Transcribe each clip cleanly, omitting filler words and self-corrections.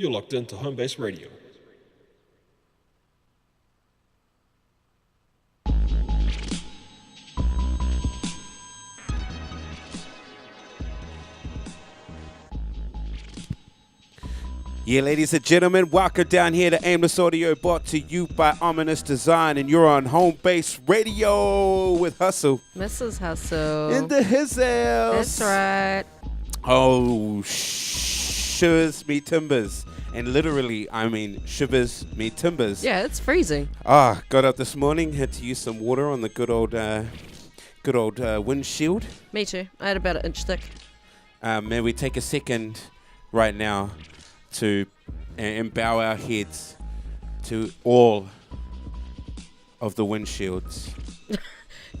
You're locked into Home Base Radio. Yeah, ladies and gentlemen, welcome down here to Aimless Audio, brought to you by Ominous Design, and you're on Home Base Radio with Hustle. Mrs. Hustle. In the his house. That's right. Oh, shivers me timbers. And literally, I mean shivers me timbers. Yeah, it's freezing. Got up this morning, had to use some water on the good old windshield. Me too. I had about an inch thick. May we take a second right now to and bow our heads to all of the windshields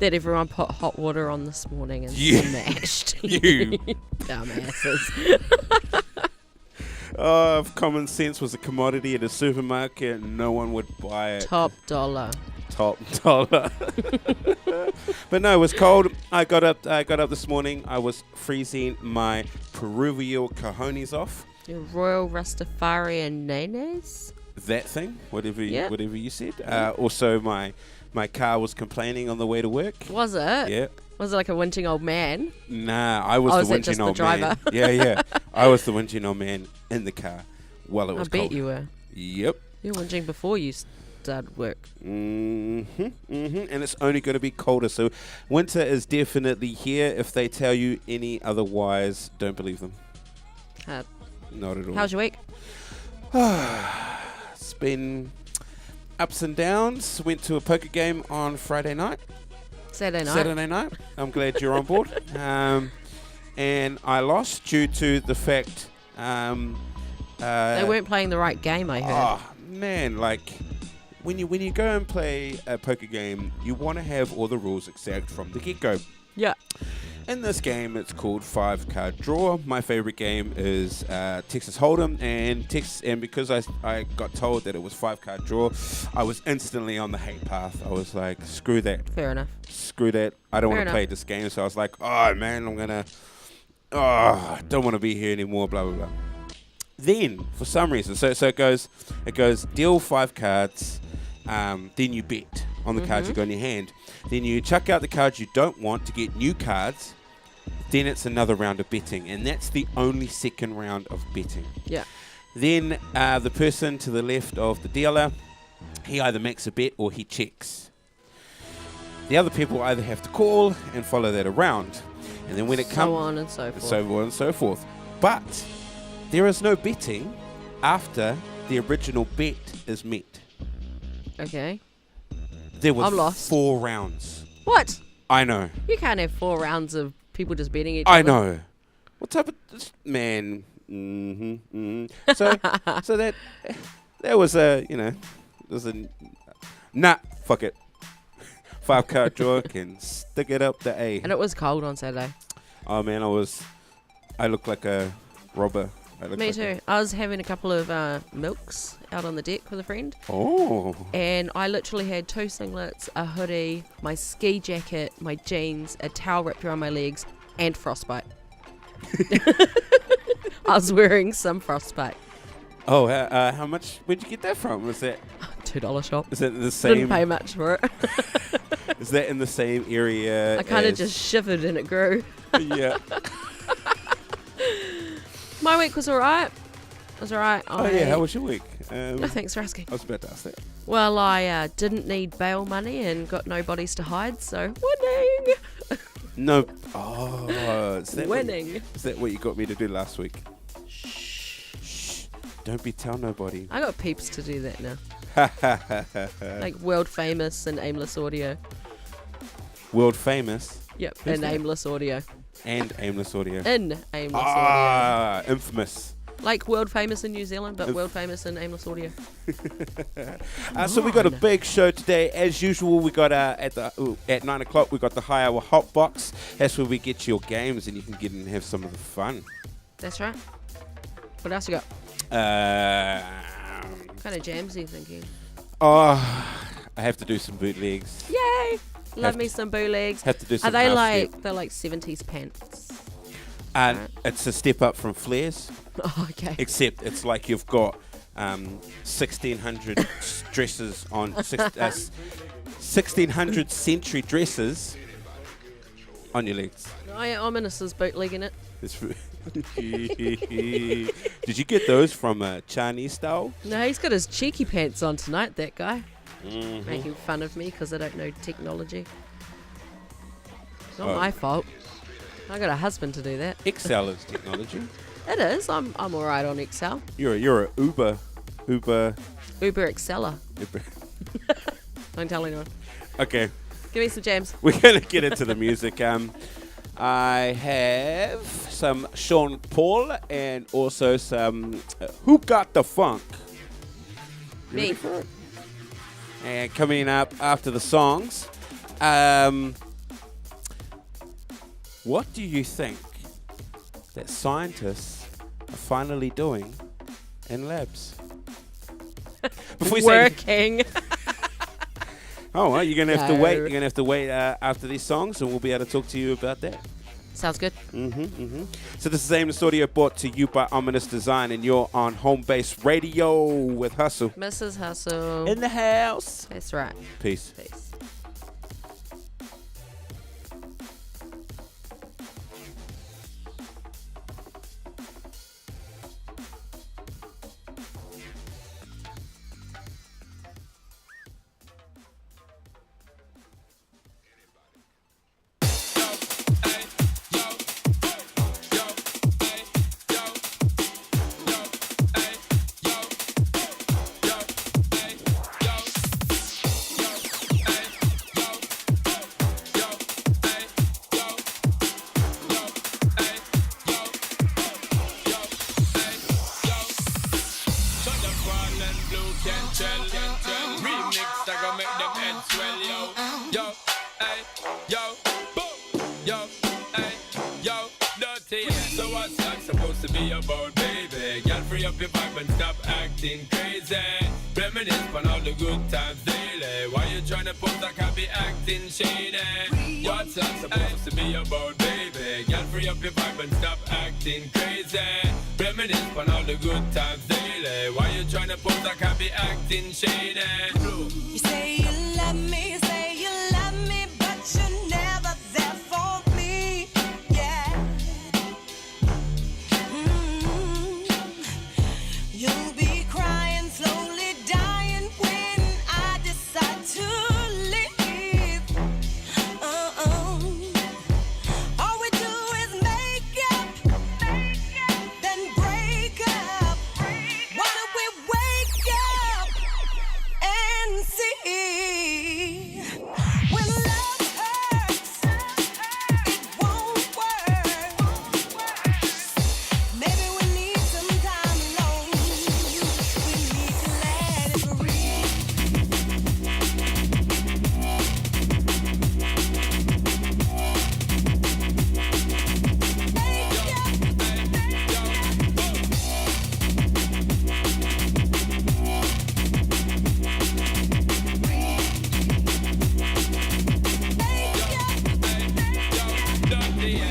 That everyone put hot water on this morning and You. smashed. You. Dumbasses. If common sense was a commodity at a supermarket, no one would buy it. Top dollar. Top dollar. But no, it was cold. I got up this morning. I was freezing my Peruvian cojones off. Your Royal Rastafarian Nanas? That thing, whatever Yeah. you said. Also, my car was complaining on the way to work. Was it? Yeah. Was it like a whinging old man? Nah, I was Oh, the is that whinging just the old driver? man. Yeah. I was the whinging old man in the car while it I was bet cold. you were. Yep. You were whinging before you started work. And it's only going to be colder. So winter is definitely here. If they tell you any otherwise, don't believe them. Uh, Not at all. How's your week? It's been ups and downs. Went to a poker game on Friday night. Saturday night. I'm glad you're on board. And I lost due to the fact They weren't playing the right game, I heard. oh man, like when you go and play a poker game, you want to have all the rules exact from the get-go. Yeah. In this game, it's called 5-card draw. My favorite game is Texas Hold'em, and because I got told that it was 5-card draw, I was instantly on the hate path. I was like, screw that. Fair enough. Screw that. I don't Fair want to enough. play this game. So I was like, oh man, I don't want to be here anymore, blah, blah, blah. Then, for some reason, so it goes deal 5 cards, then you bet on the cards you got in your hand. Then you chuck out the cards you don't want to get new cards. Then it's another round of betting, and that's the only second round of betting. Yeah. Then the person to the left of the dealer, he either makes a bet or he checks. The other people either have to call and follow that around. And then when it comes... So on and so forth. So on and so forth. But there is no betting after the original bet is met. Okay. There was I'm lost. 4 rounds. What? I know. You can't have 4 rounds of people just beating each other. I know. What type of... Man. So that was nah, fuck it. 5-card draw can stick it up the A. And it was cold on Saturday. Oh man, I look like a robber. Me too. I was having a couple of milks out on the deck with a friend. Oh. And I literally had 2 singlets, a hoodie, my ski jacket, my jeans, a towel wrapped around my legs, and frostbite. I was wearing some frostbite. Oh, how much? Where'd you get that from? Was that $2 shop. is that the Didn't same? pay much for it. Is that in the same area? I kind of as- just shivered and it grew. Yeah. My week was alright. It was alright. Oh yeah. How was your week? No, thanks for asking. I was about to ask that. Well, I didn't need bail money and got no bodies to hide, so winning. No. Oh, is that Winning. Is that what you got me to do last week? Shh. Don't tell nobody. I got peeps to do that now. Like world famous and Aimless Audio. World famous Yep, Who's and that? Aimless Audio. and Aimless Audio. In Aimless Audio. Infamous. Like world famous in New Zealand, but world famous in Aimless Audio. So we got a big show today. As usual, we got at 9 o'clock, we got the High Hour Hot Box. That's where we get your games and you can get and have some of the fun. That's right. What else you got? What kind of jams are you thinking? I have to do some bootlegs. Yay! Love Have me some bootlegs. Have to do some Are they house like step. they're like 70s pants? And Right. it's a step up from flares, Oh, okay. except it's like you've got 1600 dresses on 1600 century dresses on your legs. I'm in a sis bootlegging it. Did you get those from Chinese style? No, he's got his cheeky pants on tonight, that guy. Mm-hmm. Making fun of me because I don't know technology. It's not Oh. my fault. I got a husband to do that. Excel is technology. It is. I'm all right on Excel. You're a Uber. Uber Exceller. Don't tell anyone. Okay, Give me some jams. we're gonna get into the music. I have some Sean Paul and also some Who Got the Funk. You Me. ready for it? And coming up after the songs, what do you think that scientists are finally doing in labs? Before we say, Working. oh, well, you're gonna have to No. wait. You're gonna have to wait after these songs, and we'll be able to talk to you about that. Sounds good. So this is Aimless Audio, brought to you by Ominous Design, and you're on Home Base Radio with Hustle Mrs. Hustle. in the house. That's right. Peace. Peace. Supposed to be about, baby? Girl, free up your vibe and stop acting crazy. Reminisce on all the good times daily. Why you tryna pose like I be acting shady? What's that supposed to be about, baby? Girl, free up your vibe and stop acting crazy. Reminisce on all the good times daily. Why you tryna pose like I be acting shady? You say you love me, but you're never there for me. Yeah. You'll be crying, slowly dying when I decide to leave. All we do is make up, then break up. Why don't we wake up and see? When love hurts, it won't work. Maybe we need some time alone. We need to let it breathe.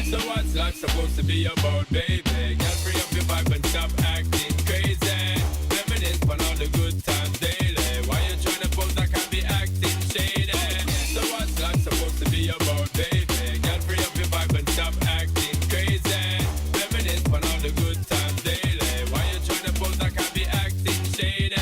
So what's life supposed to be about, baby? Girl, free up your vibe and stop acting crazy. Reminisce on all the good times daily. Why you tryna pose like I be acting shady? So what's life supposed to be about, baby? Girl, free up your vibe and stop acting crazy. Reminisce on all the good times daily. Why you tryna pose like I be acting shady?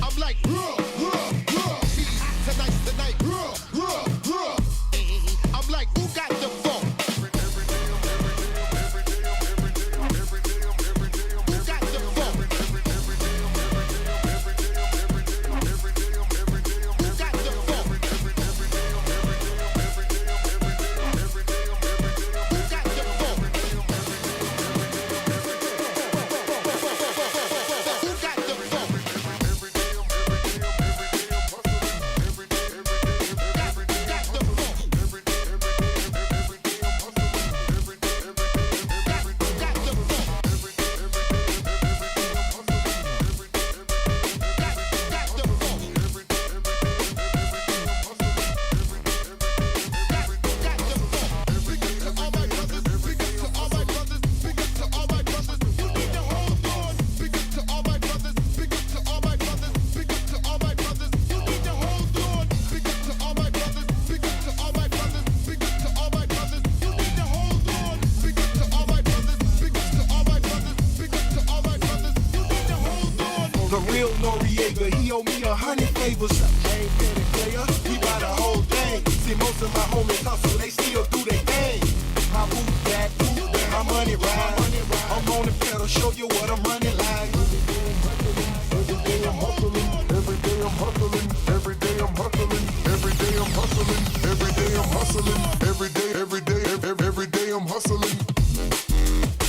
I'm like, tonight's the night. I'm like, who got the phone? Who got the phone? Who got the phone? The real Noriega, he owe me 100 favors. Ain't petty player, we buy the whole thing. See, most of my homies hustle, they still do their thing. My boot back, my money ride. I'm on the pedal, show you what I'm running like. Every day I'm hustling, every day I'm hustling, every day I'm hustling, every day I'm hustling, every day I'm hustling, every day I'm hustling.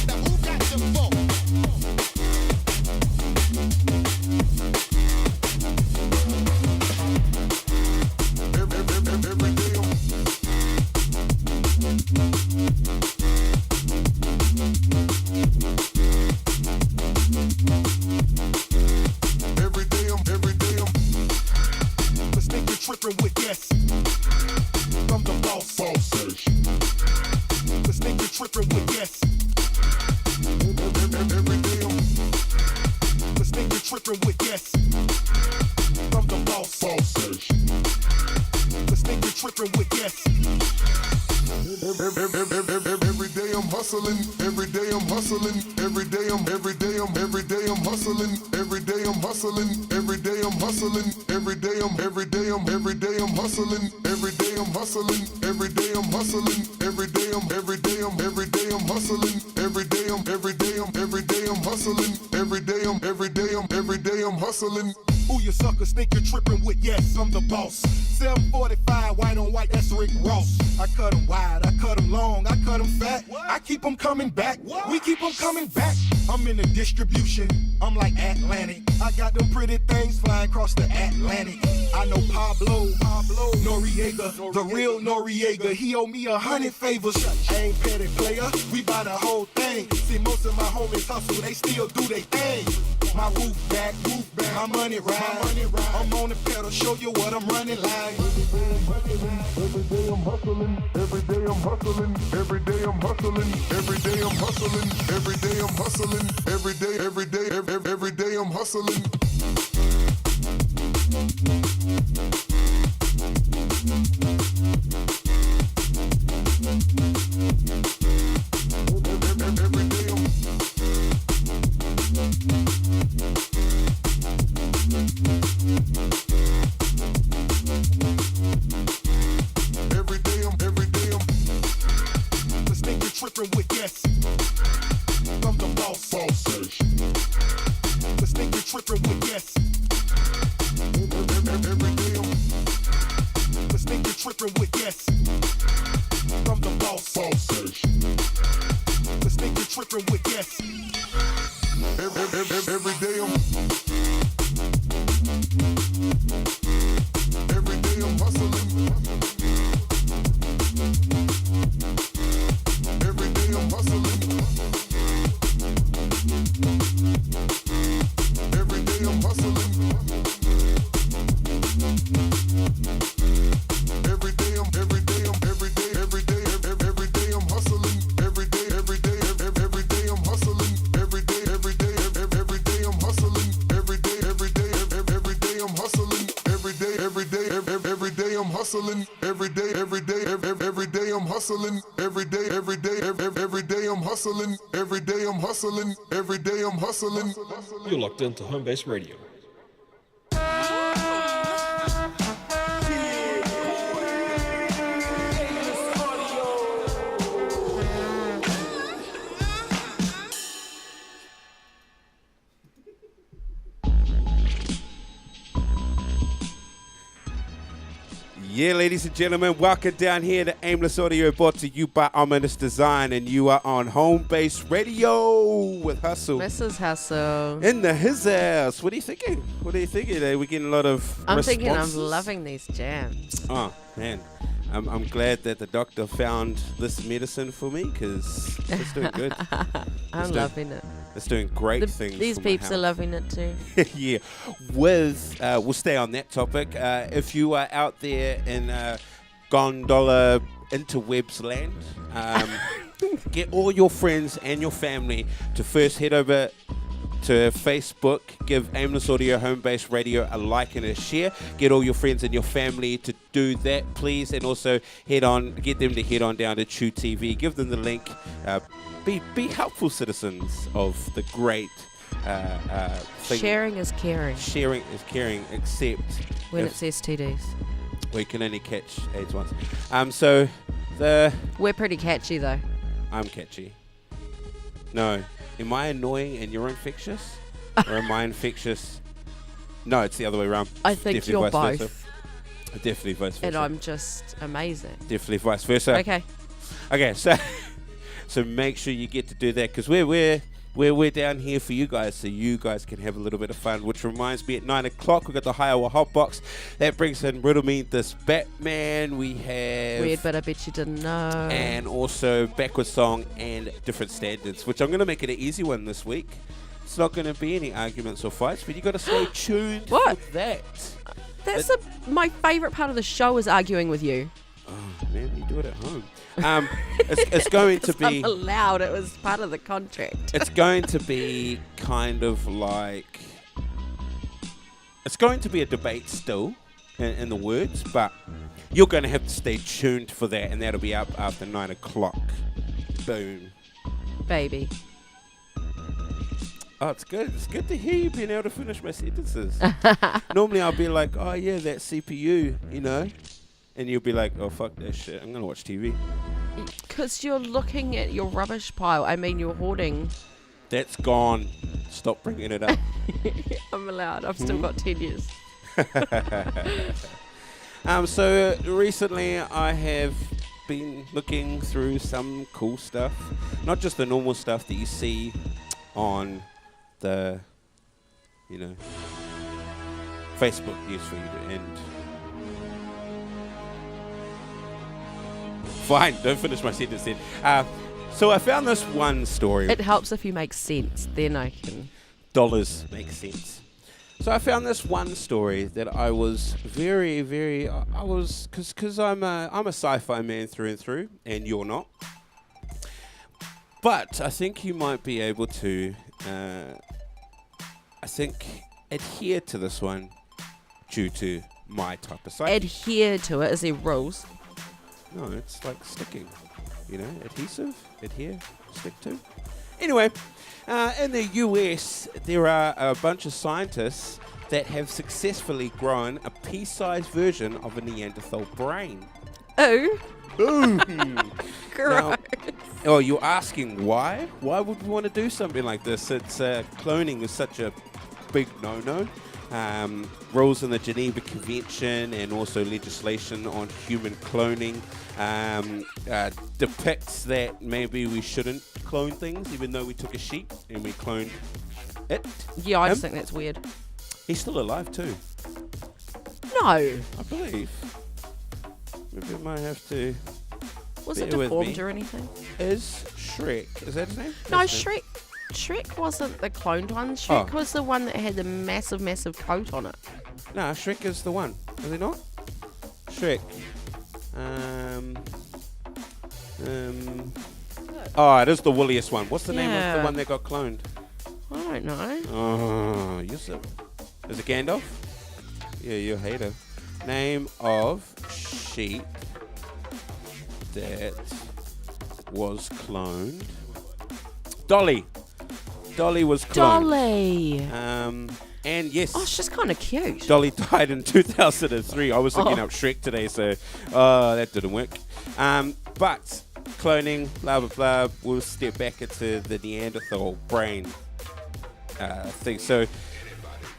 Now who got the phone? Tripping with yes, from the boss. This nigga tripping with yes. Every day this nigga tripping with yes, from the boss. This nigga tripping with yes. Every day I'm hustling. Every day I'm hustling. Every day I'm hustling. Every day I'm hustling. Every day I'm hustling. Every day I'm hustling. Every day I'm hustling. Every day I'm hustling. Every day I'm hustling. Every day I'm hustling. Every day I'm hustling. Who you suckers think you're tripping with? Yes, I'm the boss. 745, white on white, that's Rick Ross. I cut them wide, I cut them long, I cut them fat. I keep them coming back, we keep them coming back. I'm in the distribution, I'm like Atlantic. I got them pretty things flying across the Atlantic. I know Pablo Noriega, the real Noriega. He owe me 100 favors. I ain't petty player, we buy the whole thing. See, most of my homies hustle, they still do their thing. My roof back, my money ride. I'm on the pedal, show you what I'm running like. Every day I'm hustling. Every day I'm hustling. Every day I'm hustling. Every day I'm hustling. Every day I'm hustling. Every day I'm hustling. Tripping with yes, from the boss. This nigga tripping with yes. Every day this nigga tripping with yes, from the boss. This nigga tripping with yes. Every day I'm hustling. Every day I'm hustling. Every day I'm hustling. Every day I'm hustling. Every day I'm hustling. Every day I'm hustling. Every day I'm hustling. Every day I'm hustling. Every day day I'm hustling. Every day, every day I'm hustling. Every day I'm hustling. Every day I'm hustling. You're locked into Home Base Radio. Yeah, ladies and gentlemen, welcome down here to Aimless Audio, brought to you by Ominous Design, and you are on Home Base Radio with Hustle. Mrs. Hustle. In his house. What are you thinking? What are you thinking? We're getting a lot of I'm thinking I'm responses. loving these jams. Oh, man. I'm glad that the doctor found this medicine for me, because it's doing good. I'm loving it. It's doing great things. These for my peeps are health. loving it too. Yeah. We'll stay on that topic. If you are out there in gondola interwebs land, get all your friends and your family to first head over to Facebook, give Aimless Audio Home Base Radio a like and a share. Get all your friends and your family to do that, please, and also get them to head on down to Chew TV. Give them the link. Be helpful citizens of the great thing. Sharing is caring. Sharing is caring, except When if it's STDs. we can only catch AIDS once. So We're pretty catchy though. I'm catchy. No. Am I annoying and you're infectious? Or am I infectious? No, it's the other way around. I think Definitely you're vice versa. both. Definitely vice versa. And I'm just amazing. Definitely vice versa. Okay. So make sure you get to do that, because we're down here for you guys, so you guys can have a little bit of fun. Which reminds me, at 9 o'clock we've got the Haiawa Hot Box. That brings in Riddle Me This Batman. We have Weird, but I bet you didn't know. and also Backward Song and Different Standards, which I'm going to make it an easy one this week. It's not going to be any arguments or fights, but you got to stay tuned What? for that. That's my favourite part of the show is arguing with you. Oh man, you do it at home. It's going to be. I'm allowed. It was part of the contract. It's going to be kind of like. It's going to be a debate still, in the words, but you're going to have to stay tuned for that, and that'll be up after 9 o'clock. Boom. Baby. Oh, it's good. It's good to hear you being able to finish my sentences. Normally I'll be like, oh yeah, that CPU, you know. And you'll be like, oh, fuck that shit. I'm going to watch TV. Because you're looking at your rubbish pile. I mean, you're hoarding. That's gone. Stop bringing it up. I'm allowed. I've still got 10 years. So recently I have been looking through some cool stuff. Not just the normal stuff that you see on the, Facebook newsfeed and... Fine, don't finish my sentence then. So I found this one story. It helps if you make sense. Then I can... Dollars make sense. So I found this one story that I was very, very... Because I'm a sci-fi man through and through, and you're not. But I think you might be able to, adhere to this one due to my type of psyche. Adhere to it. Is there rules? No, it's like sticking, adhesive, adhere, stick to. Anyway, in the US, there are a bunch of scientists that have successfully grown a pea-sized version of a Neanderthal brain. Oh. Boom! Gross. Oh, you're asking why? Why would we want to do something like this? It's cloning is such a big no-no. Rules in the Geneva Convention and also legislation on human cloning depicts that maybe we shouldn't clone things, even though we took a sheep and we cloned it. Yeah, I just think that's weird. He's still alive too, No. I believe. Maybe I might have to. Was it bear with deformed me. or anything? Is Shrek? Is that his name? No, That's his name. Shrek wasn't the cloned one. Shrek Oh. was the one that had the massive, massive coat on it. No, Shrek is the one. Is he not? Shrek. Oh, it is the woolliest one. What's the name of the Yeah. one that got cloned? I don't know. Oh, Yusuf. Is it Gandalf? Yeah, you're a hater. Name of sheep that was cloned. Dolly. Dolly was cloned. Dolly. And yes. Oh, she's kind of cute. Dolly died in 2003. I was looking up Shrek today, so that didn't work. But cloning, blah, blah, blah, we'll step back into the Neanderthal brain thing. So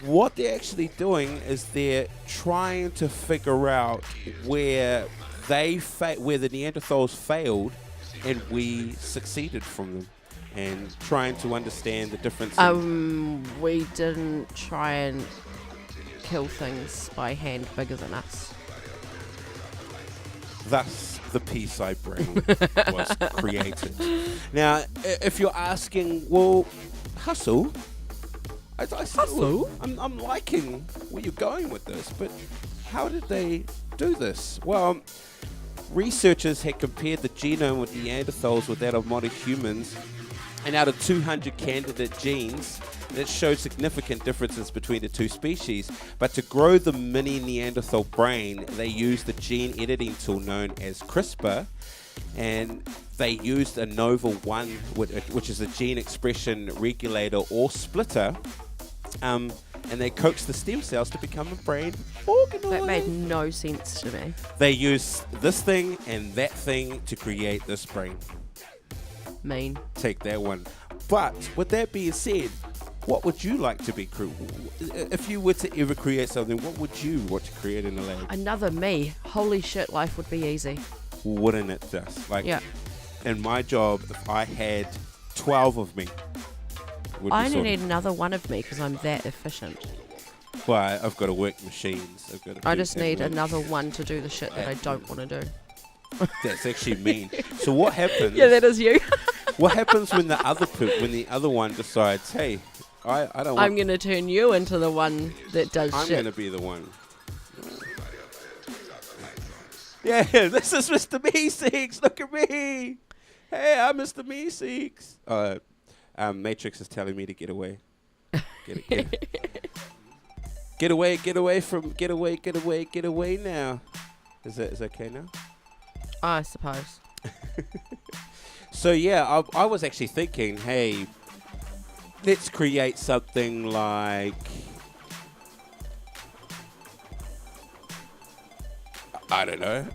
what they're actually doing is they're trying to figure out where where the Neanderthals failed and we succeeded from them, and trying to understand the difference. We didn't try and kill things by hand bigger than us. Thus, the pea-side brain was created. Now, if you're asking, well, Hustle, I'm liking where you're going with this, but how did they do this? Well, researchers had compared the genome of Neanderthals with that of modern humans, and out of 200 candidate genes, that showed significant differences between the two species. But to grow the mini Neanderthal brain, they used the gene editing tool known as CRISPR, and they used a Nova-1, which is a gene expression regulator or splitter, and they coaxed the stem cells to become a brain organoid. That made no sense to me. They used this thing and that thing to create this brain. Mean. Take that one. But with that being said, what would you like to be if you were to ever create something? What would you want to create in the lab? Another me. Holy shit, life would be easy. Wouldn't it just? Like, yeah. In my job, if I had 12 of me, I only need another one of me because I'm that efficient. Well, I've got to work machines. I just need another one to do the shit that I don't want to do. That's actually mean. So what happens? Yeah, that is you. What happens when the other one decides, hey, I don't want... I'm going to turn you into the one that does I'm shit. going to be the one. Yeah, this is Mr. Meeseeks. Look at me. Hey, I'm Mr. Meeseeks. Matrix is telling me to get away. Get away now. Is it okay now? I suppose. So yeah, I was actually thinking, hey, let's create something like, I don't know,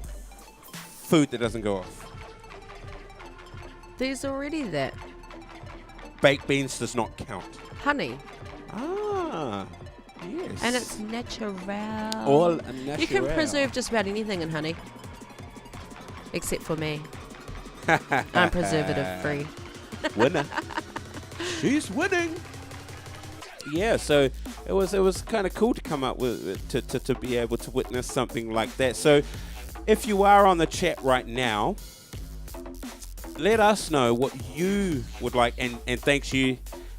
food that doesn't go off. There's already that. Baked beans does not count. Honey. Ah, yes. And it's natural. All natural. You can preserve just about anything in honey. Except for me. I'm preservative free. Winner. She's winning. Yeah, so it was kind of cool to come up with to be able to witness something like that. So if you are on the chat right now, let us know what you would like, and thank you,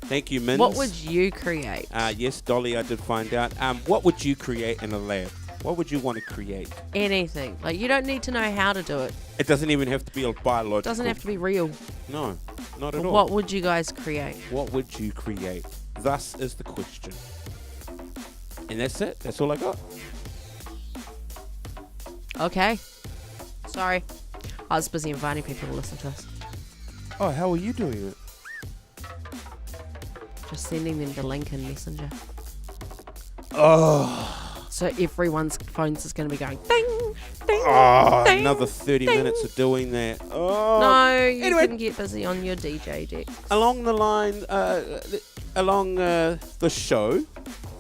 Mins. What would you create? Yes, Dolly, I did find out. What would you create in a lab? What would you want to create? Anything. Like, you don't need to know how to do it. It doesn't even have to be biological. It doesn't have to be real. No, not at all. What would you guys create? What would you create? Thus is the question. And that's it. That's all I got. Okay. Sorry. I was busy inviting people to listen to us. Oh, how are you doing it? Just sending them the link in Messenger. Oh. So everyone's phones is going to be going ding, ding, ding. Another 30 minutes of doing that. Oh. No, you Anyway. can get busy on your DJ deck. Along the line, along the show,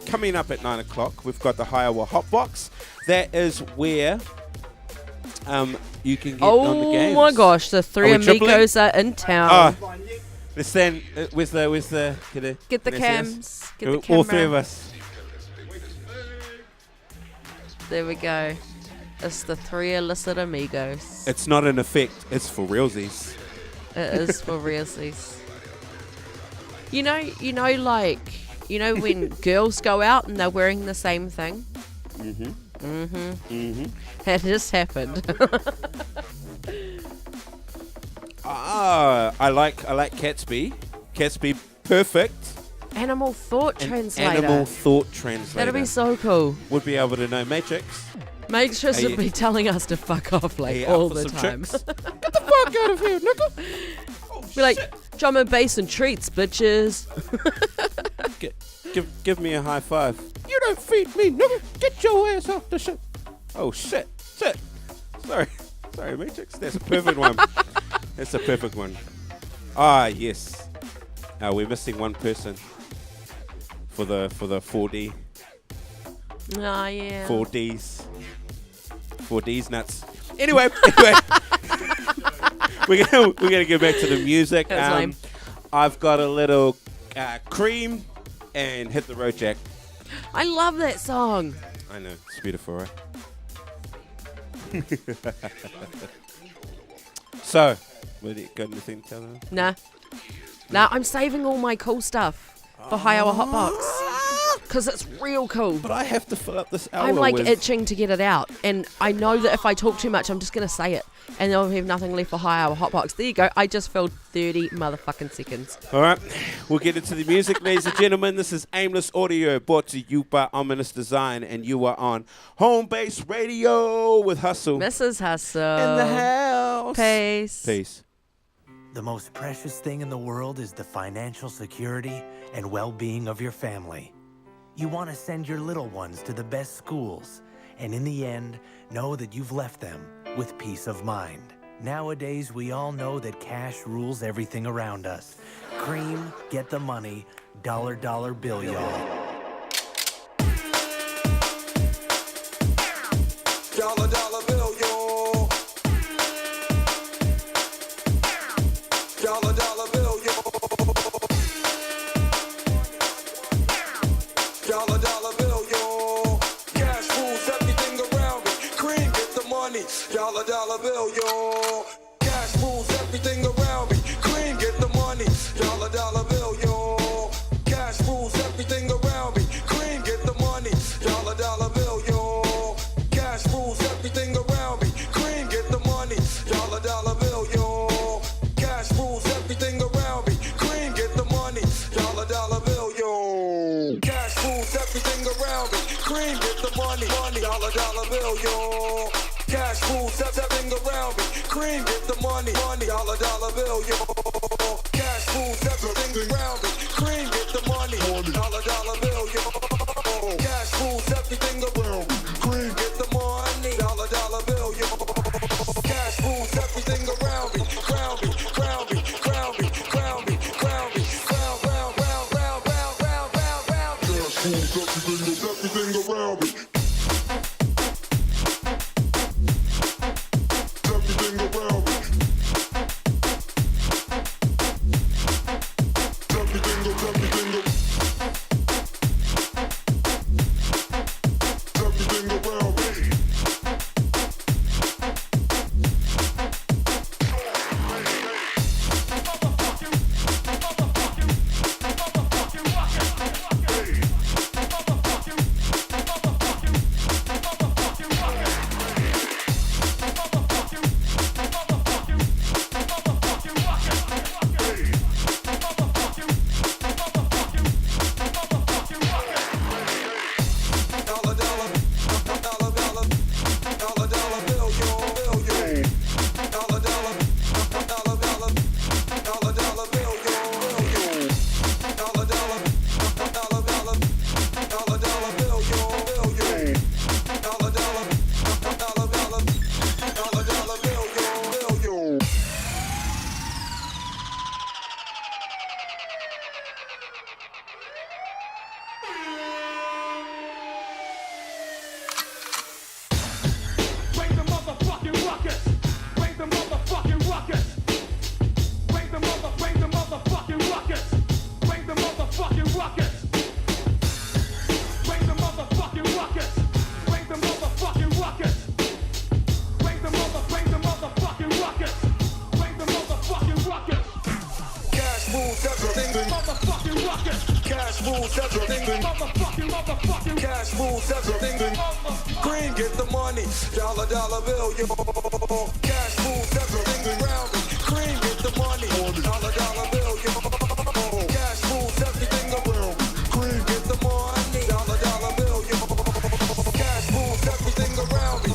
coming up at 9 o'clock, we've got the Haiwa Hotbox. That is where you can get on the games. Oh my gosh, the three Are we tripling? amigos are in town. Let's then, where's the Get the can I see cams. us? Get the camera. All three of us. There we go. It's the three illicit amigos. It's not an effect. It's for realsies. It is for realsies. You know, like, when girls go out and they're wearing the same thing? That just happened. I like Catsby. Catsby, perfect. Animal thought An translator. Animal thought translator. That'll be so cool. Would be able to know Matrix. Matrix Hey, would be telling us to fuck off like Hey, all out for the some time. tricks? Get the fuck out of here, nigga. Be like, drum and bass and treats, bitches. Give me a high five. You don't feed me, nigga. Get your ass off the shit. Oh shit. Sorry, Matrix. That's a perfect one. That's a perfect one. Ah, yes. We're missing one person for the 4D. Oh, yeah. 4Ds. 4Ds nuts. Anyway. we're gonna get back to the music. That's lame. I've got a little Cream and Hit the Road Jack. I love that song. I know, it's beautiful, right? So, got anything to tell them? Nah, I'm saving all my cool stuff for High Hour Hotbox. Because it's real cool. But I have to fill up this hour I'm like with... itching to get it out. And I know that if I talk too much, I'm just going to say it. And then I'll have nothing left for High Hour Hotbox. There you go. I just filled 30 motherfucking seconds. All right, we'll get into the music, ladies and gentlemen. This is Aimless Audio, brought to you by Ominous Design, and you are on Home Base Radio with Hustle Mrs. Hustle. in the house. Peace. Peace. The most precious thing in the world is the financial security and well-being of your family. You want to send your little ones to the best schools, and in the end, know that you've left them with peace of mind. Nowadays, we all know that cash rules everything around us. Cream, get the money, dollar bill, y'all. Dollar bill, yo. Dollar bill, yo. Dollar bill, yo. Cash rules everything around me. Cream, get the money. Dollar bill, yo. Cash rules everything around me. Cream, get the money. Dollar bill, yo. Cash rules everything around me. Cream, get the money. Dollar bill, yo. Cash rules everything around me. Cream, get the money. Dollar bill, yo. Cash rules everything around me. Cream, get the money. Dollar bill, yo. Cash rules everything around me. Cream, get the money. Dollar bill, yo. Cash rules everything around me. Cream, get the money. Dollar bill, yo. Cash rules everything around me. Cream, get the money. Dollar bill, yo. Cash rules everything around me. Cream, get the money. Dollar bill, yo. Cash rules everything around me. Crown me, crown me, crown me, crown me, crown me, crown, round, round, round, round, round, round, round. Cash rules everything around me. Everything around me. Everything around me. Dollar bill, yo, bill, yo. Dollar bill, yo, bill, yo. Dollar bill, yo, bill, yo. Dollar bill, yo, bill, yo. Bring the motherfucking ruckus. Bring the motherfucking ruckus. Bring the motherfucking ruckus. Bring the motherfucking ruckus. Bring the motherfucking ruckus. Bring the motherfucking ruckus. Bring the motherfucking ruckus. Bring the motherfucking ruckus. Cash rules everything. Motherfucking ruckus. Cash rules everything. Motherfucking. Cash rules everything. Green, get the money. Dollar bill, yo. Cash rules everything around me. Green, get the money. Dollar bill, yo. Cash rules everything around me. Green, get the money. Dollar bill, yo. Cash rules everything around me.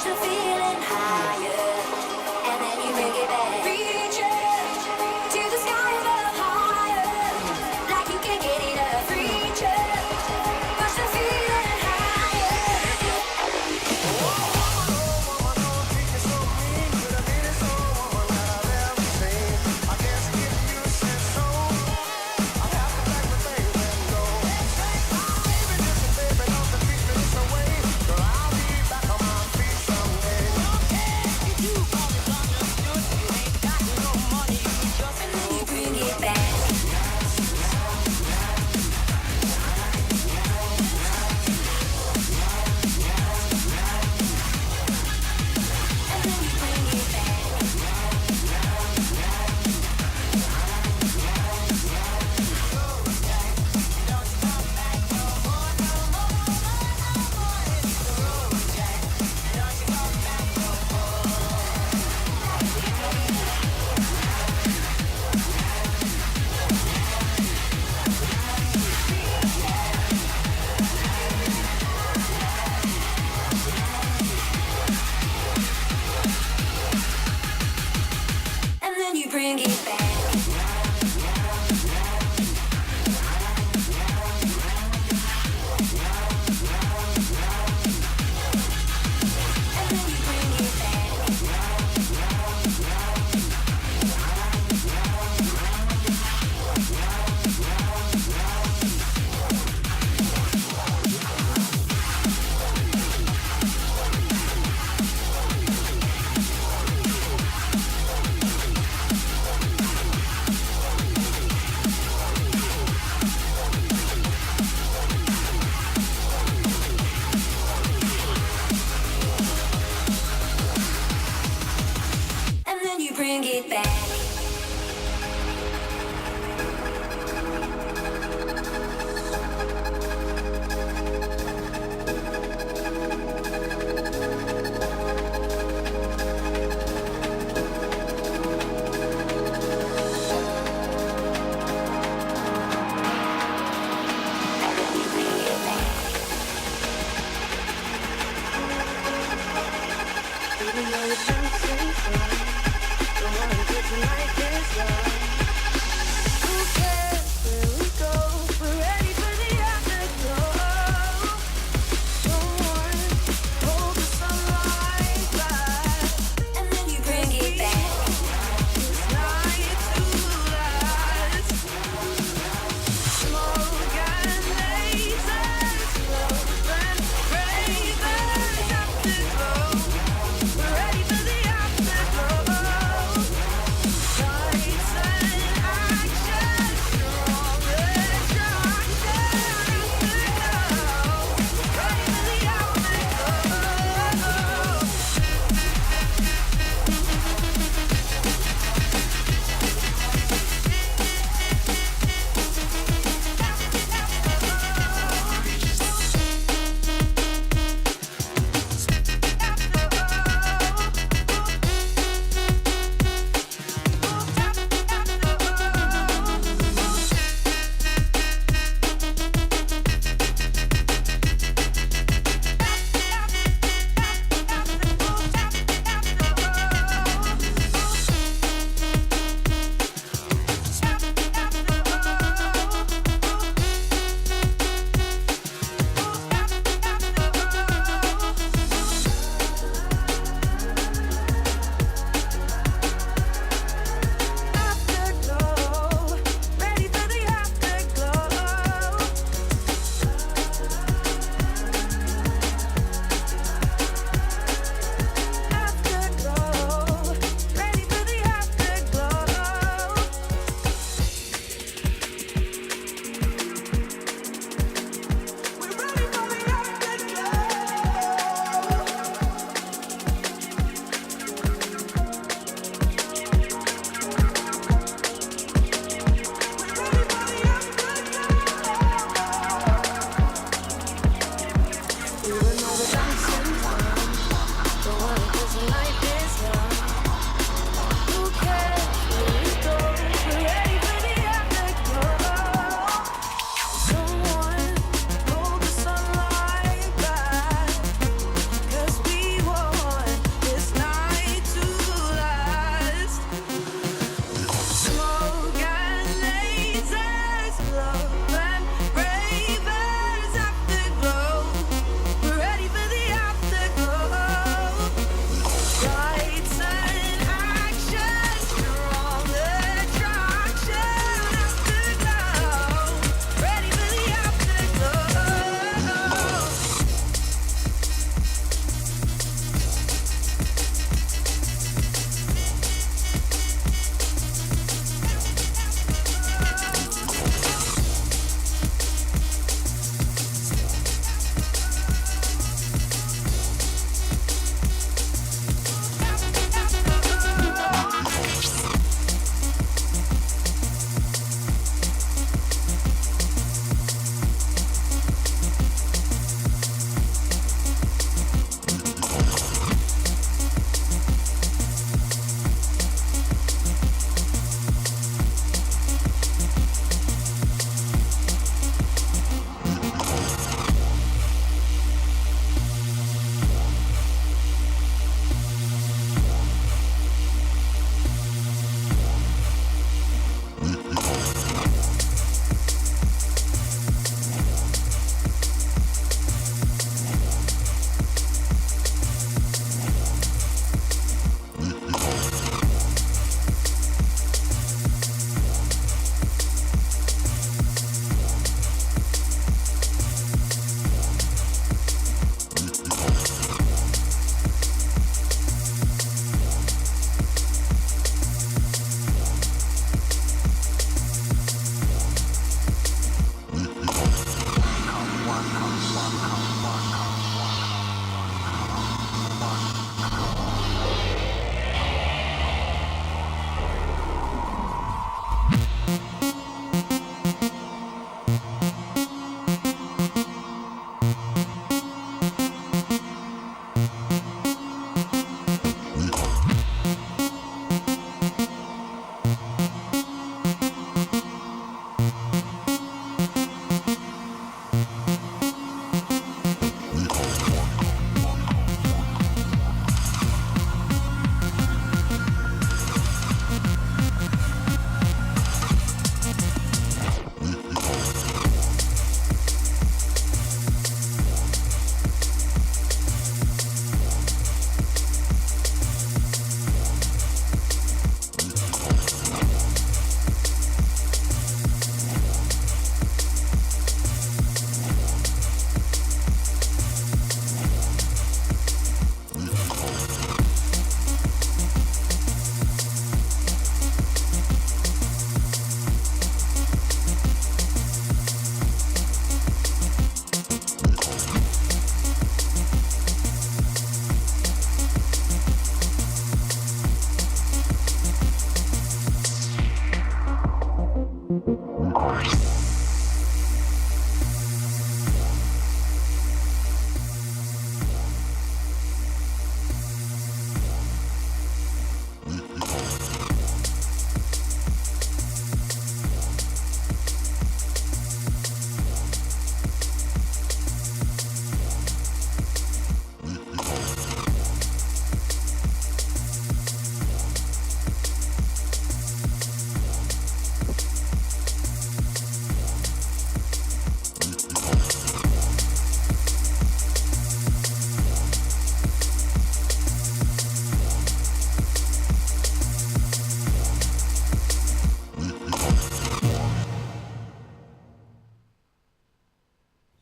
push the feeling higher, and then you bring it back. Reach up to the sky above higher, like you can't get enough. Reach up, push the feeling higher. And then you bring it back. And then you bring it back. And then you bring it back. And then you bring it back. And then you bring it back. And then you bring it back. Ready for the afterglow.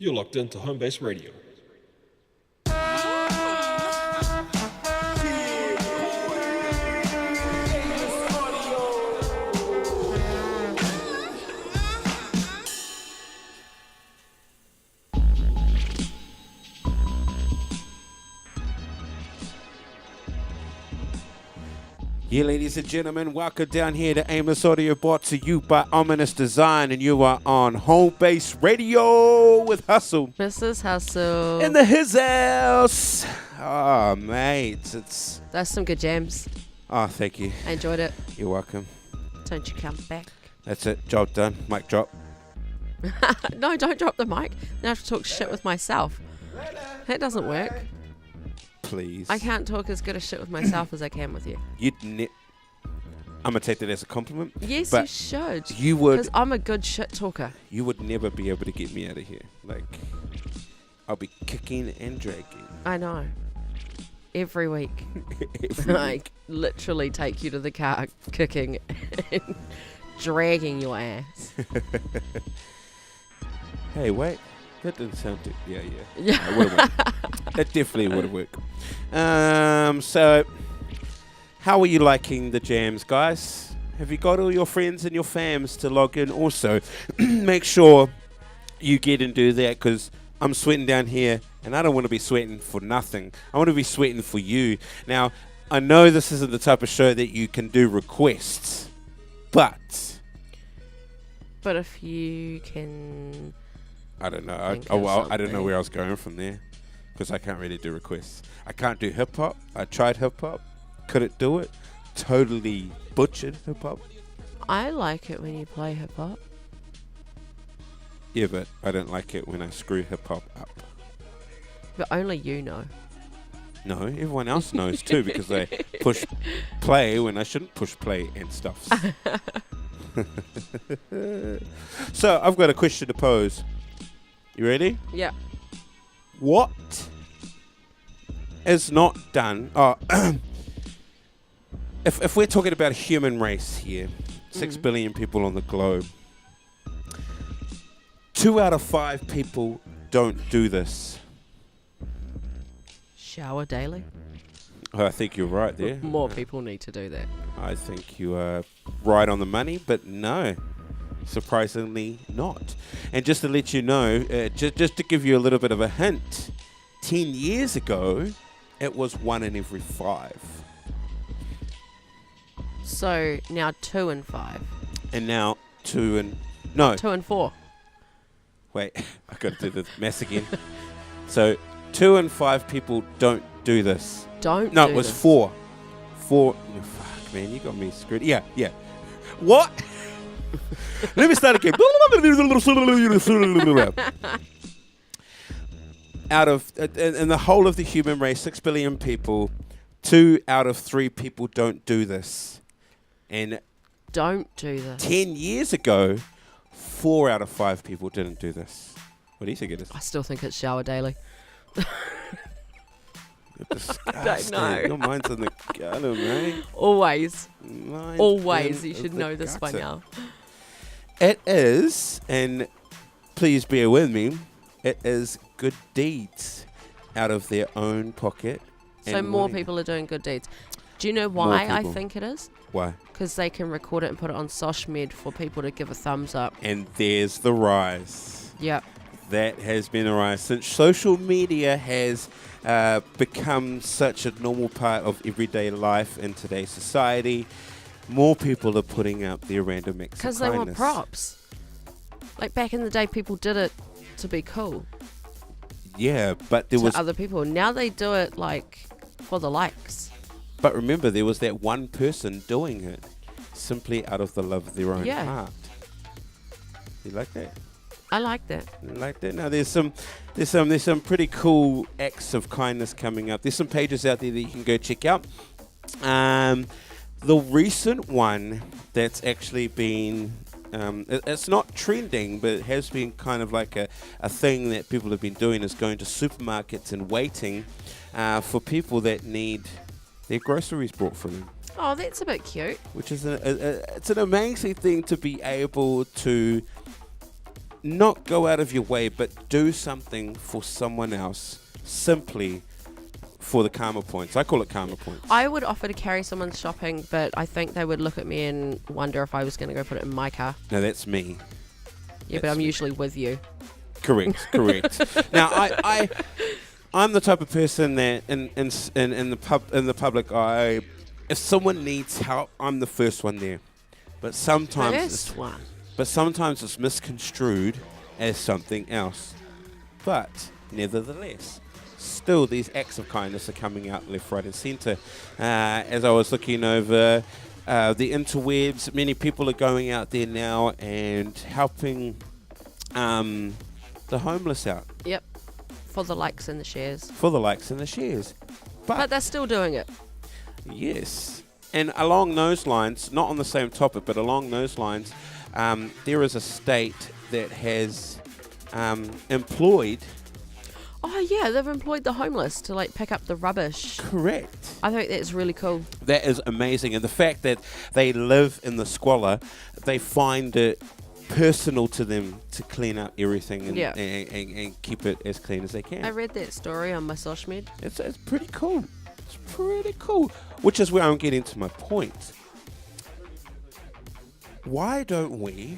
You're locked into Homebase Radio. Yeah, ladies and gentlemen, welcome down here to Aimless Audio, brought to you by Ominous Design, and you are on Home Base Radio with Hustle Mrs. Hustle. in the his house. Oh, mate, That's some good jams. oh, thank you. I enjoyed it. You're welcome. Don't you come back. That's it. Job done. Mic drop. No, don't drop the mic. Now I have to talk shit with myself. That doesn't work. Please. I can't talk as good a shit with myself as I can with you. I'm gonna take that as a compliment. Yes, but you should. You would. Because I'm a good shit talker. You would never be able to get me out of here. Like, I'll be kicking and dragging. I know. Every week. Every I week. literally take you to the car kicking and dragging your ass. Hey, wait. That didn't sound too. Yeah. Yeah. That would've worked. That definitely would have worked. So, how are you liking the jams, guys? Have you got all your friends and your fams to log in? Also, make sure you get and do that, because I'm sweating down here, and I don't want to be sweating for nothing. I want to be sweating for you. Now, I know this isn't the type of show that you can do requests, but But if you can... I don't know. Think of I don't know something. where I was going from there, because I can't really do requests. I can't do hip hop. I tried hip hop, couldn't do it. Totally butchered hip hop. I like it when you play hip hop. Yeah, but I don't like it when I screw hip hop up. But only you know. No, everyone else knows too, because they push play when I shouldn't push play and stuff. So I've got a question to pose. You ready? Yeah. What is not done? Oh, if we're talking about a human race here, 6 billion people on the globe, 2 out of 5 people don't do this. Shower daily. Oh, I think you're right there. More people need to do that. I think you are right on the money, but no, surprisingly not. And just to let you know, just to give you a little bit of a hint, 10 years ago, it was 1 in every 5. So now 2 and 5. And now 2 and... 2 and 4. Wait, I got to do the maths again. So 2 and 5 people don't do this. Don't No, do it was this. 4. 4... Oh, fuck, man, you got me screwed. Yeah. What? Let me start again. Out of... in the whole of the human race, 6 billion people, 2 out of 3 people don't do this. And Don't do this. 10 years ago, 4 out of 5 people didn't do this. What do you think it is? I still think it's shower daily. Disgusting. know. Your mind's in the gutter, man. Always. Mind's Always. in You should the know this by gutter. now. It is, and please bear with me, it is good deeds out of their own pocket. So and more money. people are doing good deeds. Do you know More why I people. think it is? Why? Because they can record it and put it on SoshMed for people to give a thumbs up. And there's the rise. Yep. That has been a rise since social media has become such a normal part of everyday life in today's society. More people are putting up their random acts of Because they want kindness. props. Like back in the day, people did it to be cool Yeah, but there to was. other people. Now they do it like for the likes. But remember, there was that one person doing it simply out of the love of their own Yeah. heart. You like that? I like that. You like that? Now there's some pretty cool acts of kindness coming up. There's some pages out there that you can go check out. The recent one that's actually been it's not trending, but it has been kind of like a thing that people have been doing, is going to supermarkets and waiting for people that need their groceries brought for them, Oh, that's a bit cute. which is it's an amazing thing to be able to not go out of your way, but do something for someone else simply for the karma points. I call it karma points. I would offer to carry someone's shopping, but I think they would look at me and wonder if I was going to go put it in my car. No, that's me. Yeah, but I'm usually with you. Correct. Now, I'm the type of person that in the public eye, if someone needs help, I'm the first one there. But sometimes it's misconstrued as something else. But nevertheless, still these acts of kindness are coming out left, right, and centre. As I was looking over the interwebs, many people are going out there now and helping the homeless out. Yep. For the likes and the shares. But they're still doing it. Yes. And along those lines, not on the same topic, but along those lines, there is a state that has employed... Oh, yeah, they've employed the homeless to, pick up the rubbish. Correct. I think that's really cool. That is amazing. And the fact that they live in the squalor, they find it personal to them to clean up everything and keep it as clean as they can. I read that story on my social media. It's pretty cool. It's pretty cool. Which is where I'm getting to my point. Why don't we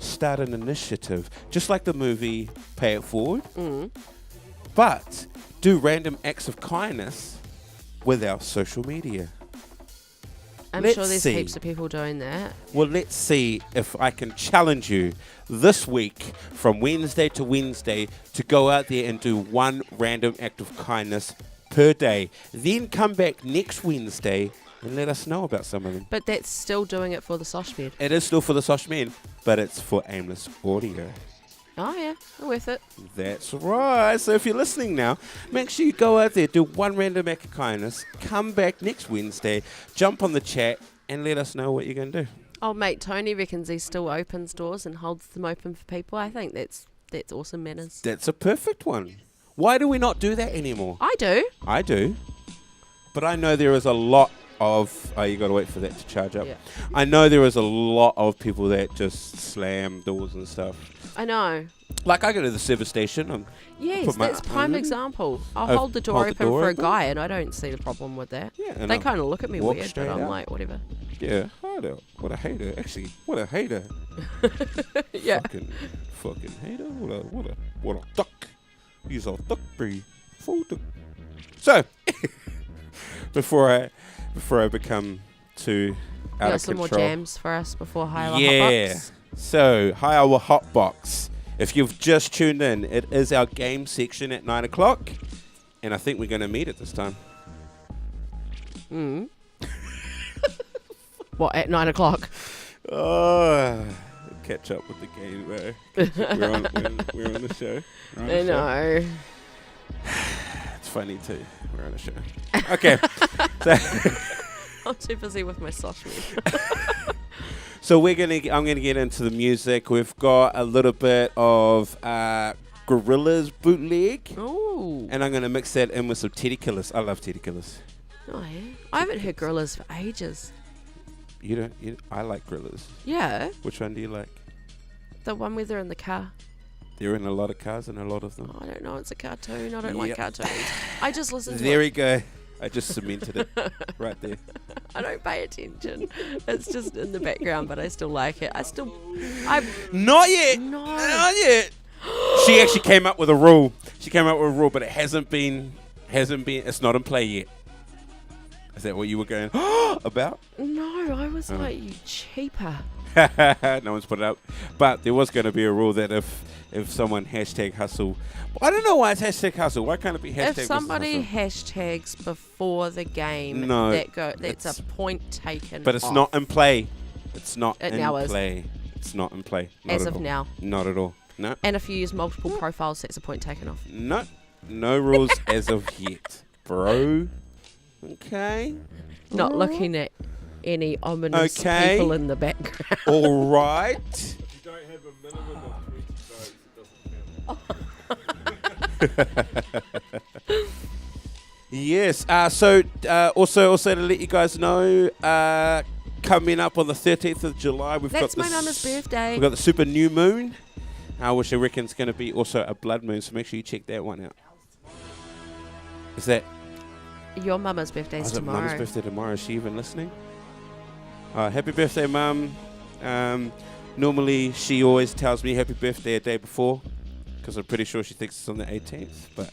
start an initiative, just like the movie Pay It Forward, but do random acts of kindness with our social media? I'm sure there's heaps of people doing that. Well, let's see if I can challenge you this week from Wednesday to Wednesday to go out there and do one random act of kindness per day. Then come back next Wednesday and let us know about some of them. But that's still doing it for the Soshmed. It is still for the Soshmen, but it's for Aimless Audio. Oh, yeah. Worth it. That's right. So if you're listening now, make sure you go out there, do one random act of kindness, come back next Wednesday, jump on the chat, and let us know what you're going to do. Old mate Tony reckons he still opens doors and holds them open for people. I think that's awesome manners. That's a perfect one. Why do we not do that anymore? I do. I do. But I know there is a lot of... Oh, you got to wait for that to charge up. Yeah. I know there is a lot of people that just slam doors and stuff. I know. Like, I go to the service station. Yes, that's prime example. I'll hold the door open for a guy, and I don't see the problem with that. Yeah, they kind of look at me walk weird, straight but I'm out. like, whatever. Yeah, harder. What a hater. Actually, what a hater. Yeah. Fucking hater. What a duck. He's a duck breed. Full duck. So, before I become too out of some control. more jams for us before High Hour Yeah. Hotbox? So, High Hour Hotbox. If you've just tuned in, it is our game section at 9 o'clock. And I think we're going to meet it this time. What, at 9 o'clock? Oh, catch up with the game, bro. We're on the show. I know. It's funny too. We're on a show. Okay. I'm too busy with my social media. So I'm gonna get into the music. We've got a little bit of Gorillaz bootleg. Ooh. And I'm gonna mix that in with some Teddy Killers. I love Teddy Killers. Oh, yeah. I haven't heard Gorillaz for ages. You don't? I like Gorillaz. Yeah. Which one do you like? The one where they're in the car. They're in a lot of cars and a lot of them. I don't know. It's a cartoon. I don't like cartoons. I just listen to There it. we go. I just cemented it right there. I don't pay attention. It's just in the background, but I still like it. Not yet. No. Not yet. She actually came up with a rule. But it hasn't been. It's not in play yet. Is that what you were going about? No, I was like, you cheaper. No one's put it up. But there was going to be a rule that if someone hashtag hustle. I don't know why it's hashtag hustle. Why can't it be hashtag If somebody hustle? hashtags before the game, No, that's a point taken. But it's off. not in play. It's not It in now is. play. It's not in play. Not As at of all. now. Not at all. No. And if you use multiple profiles, that's a point taken off. No. No rules as of yet. Bro. Okay. Not looking at any ominous Okay. people in the background. All right. If you don't have a minimum of 20 votes, it doesn't count. Yes. So also to let you guys know, coming up on the 13th of July, we've That's got my nana's birthday. We've got the super new moon. which I reckon is going to be also a blood moon, so make sure you check that one out. Is that... Your mama's birthday's is it tomorrow. Mum's birthday tomorrow? Is she even listening? Happy birthday, Mum. Normally, she always tells me happy birthday a day before, because I'm pretty sure she thinks it's on the 18th, but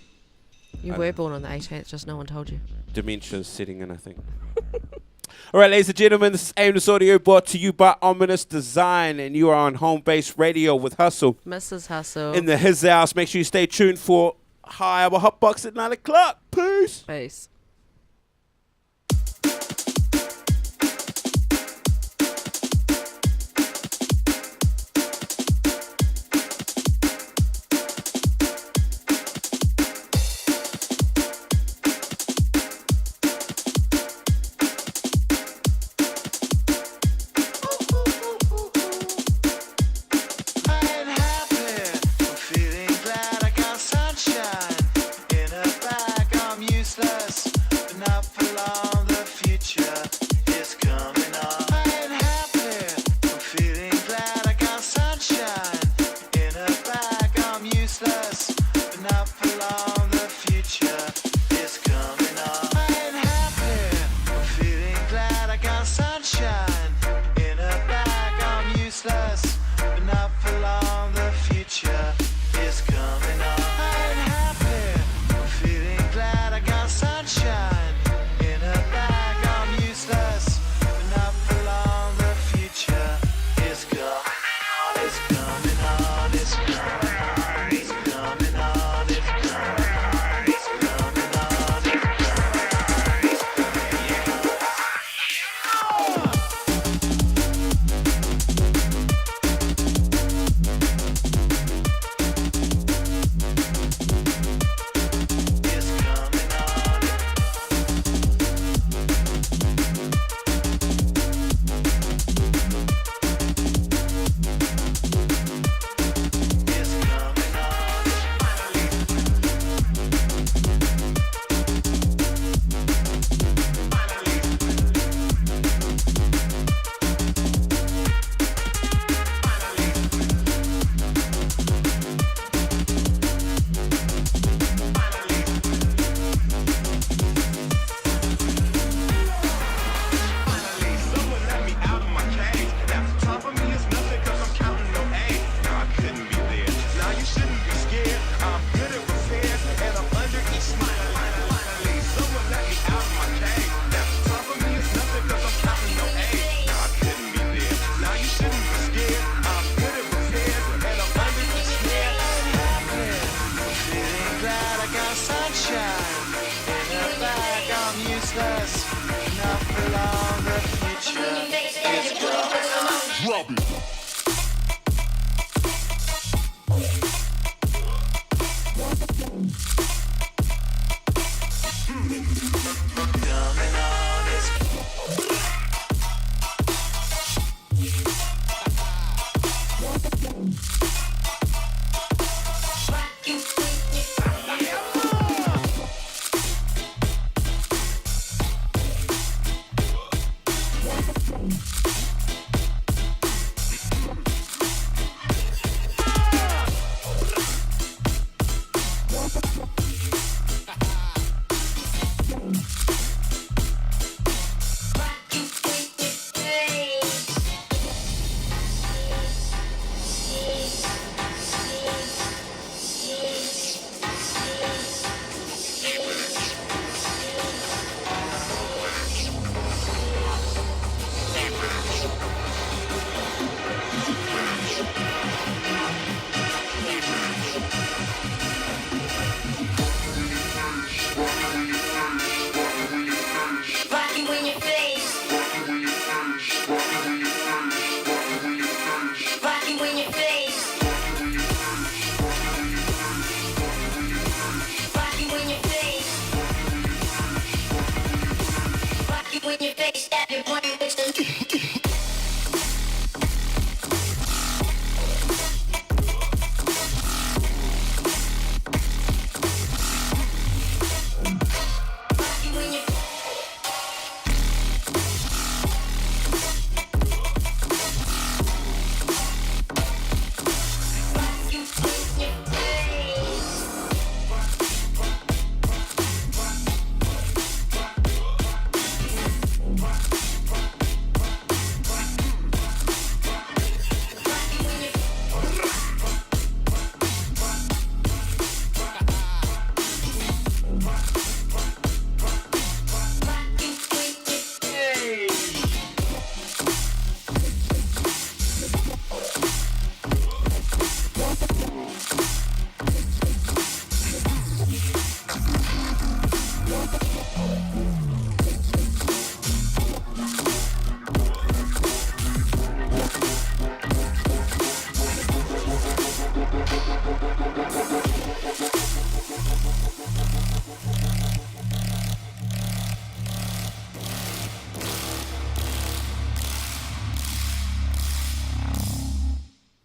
You were born on the 18th, just no one told you. dementia's setting in, I think. All right, ladies and gentlemen, this is Aimless Audio brought to you by Ominous Design, and you are on Home Base Radio with Hustle Mrs. Hustle. in the His House. Make sure you stay tuned for High Hour Hotbox at 9 o'clock. Peace. Peace.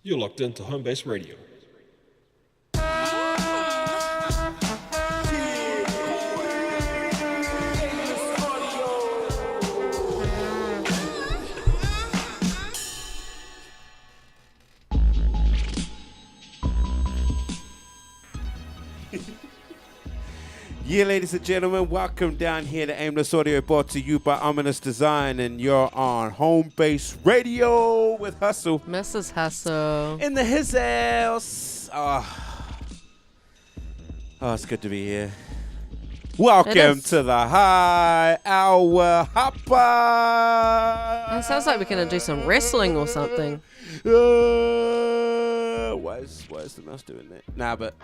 You're locked into Homebase Radio. Yeah, ladies and gentlemen, welcome down here to Aimless Audio, brought to you by Ominous Design, and you're on Home Base Radio with Hustle. Mrs. Hustle. In the his house. Oh, it's good to be here. Welcome to the High Hour Hopper. It sounds like we're going to do some wrestling or something. Why is the mouse doing that? Nah, but...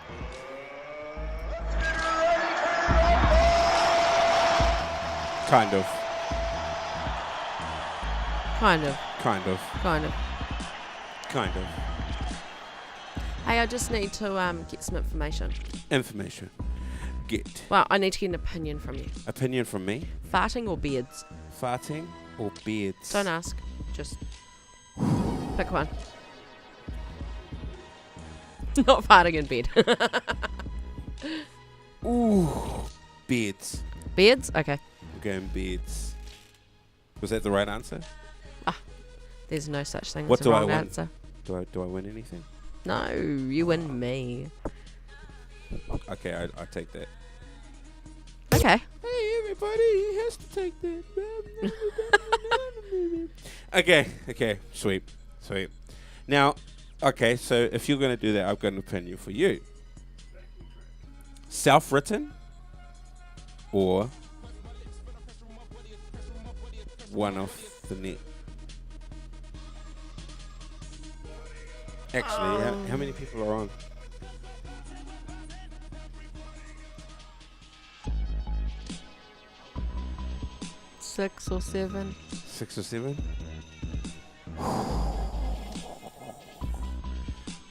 Kind of. Hey, I just need to get some information. Get. Well, I need to get an opinion from you. Opinion from me? Farting or beards? Farting or beards? Don't ask. Just pick one. Not farting in bed. Ooh. Beards. Beards? Okay. We're going beards. Was that the right answer? There's no such thing What as do a I wrong win? answer. Do I win anything? No, you win me. Okay, I take that. Okay. Hey, everybody has to take that. Okay, sweet. Now, okay, so if you're going to do that, I've got an opinion for you. Self-written or one off the net? Actually, how many people are on? Six or seven. 6 or 7?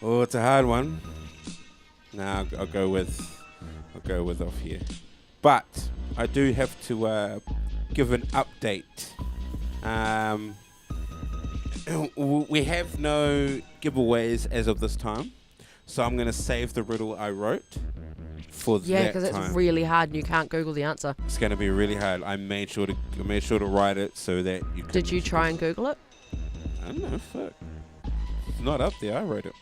Oh, it's a hard one. Nah, I'll go with off here. But I do have to give an update. We have no giveaways as of this time, so I'm going to save the riddle I wrote for that time. Yeah, because it's really hard and you can't Google the answer. It's going to be really hard. I made sure to write it so that you could. Did you try and Google it? I don't know. Fuck. It's not up there. I wrote it.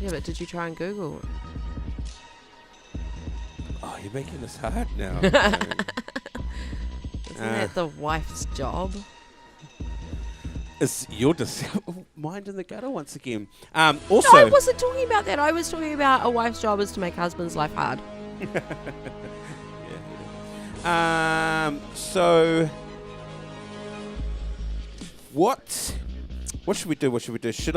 Yeah, but did you try and Google it? Oh, you're making this hard now. Isn't that the wife's job? It's your mind in the gutter once again. Also, No, I wasn't talking about that. I was talking about a wife's job is to make husband's life hard. So what should we do? Should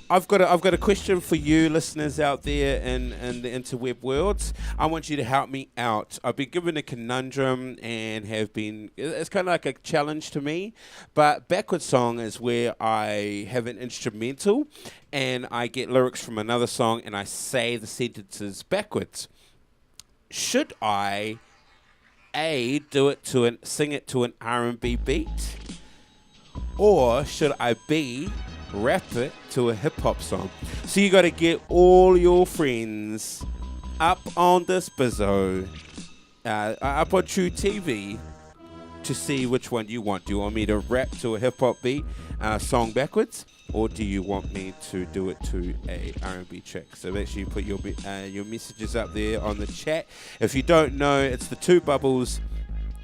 I've got a question for you listeners out there in the interweb worlds. I want you to help me out. I've been given a conundrum and it's kind of like a challenge to me, but backward song is where I have an instrumental and I get lyrics from another song and I say the sentences backwards. Should I sing it to an R&B beat? Or should I rap it to a hip-hop song? So you got to get all your friends up on this bizzo, up on True TV to see which one you want. Do you want me to rap to a hip-hop beat song backwards? Or do you want me to do it to a R&B track? So make sure you put your messages up there on the chat. If you don't know, it's the two bubbles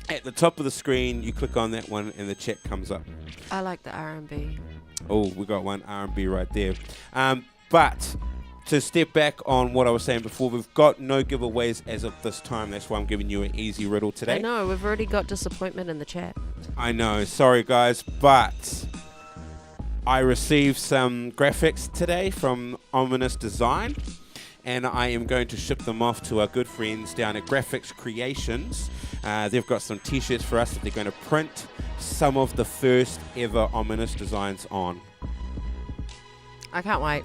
at the top of the screen. You click on that one and the chat comes up. I like the R&B. Oh, we got one R&B right there. But to step back on what I was saying before, we've got no giveaways as of this time. That's why I'm giving you an easy riddle today. I know, we've already got disappointment in the chat. I know, sorry guys, but I received some graphics today from Ominous Design, and I am going to ship them off to our good friends down at Graphics Creations. They've got some t-shirts for us that they're going to print some of the first ever Ominous Designs on. I can't wait.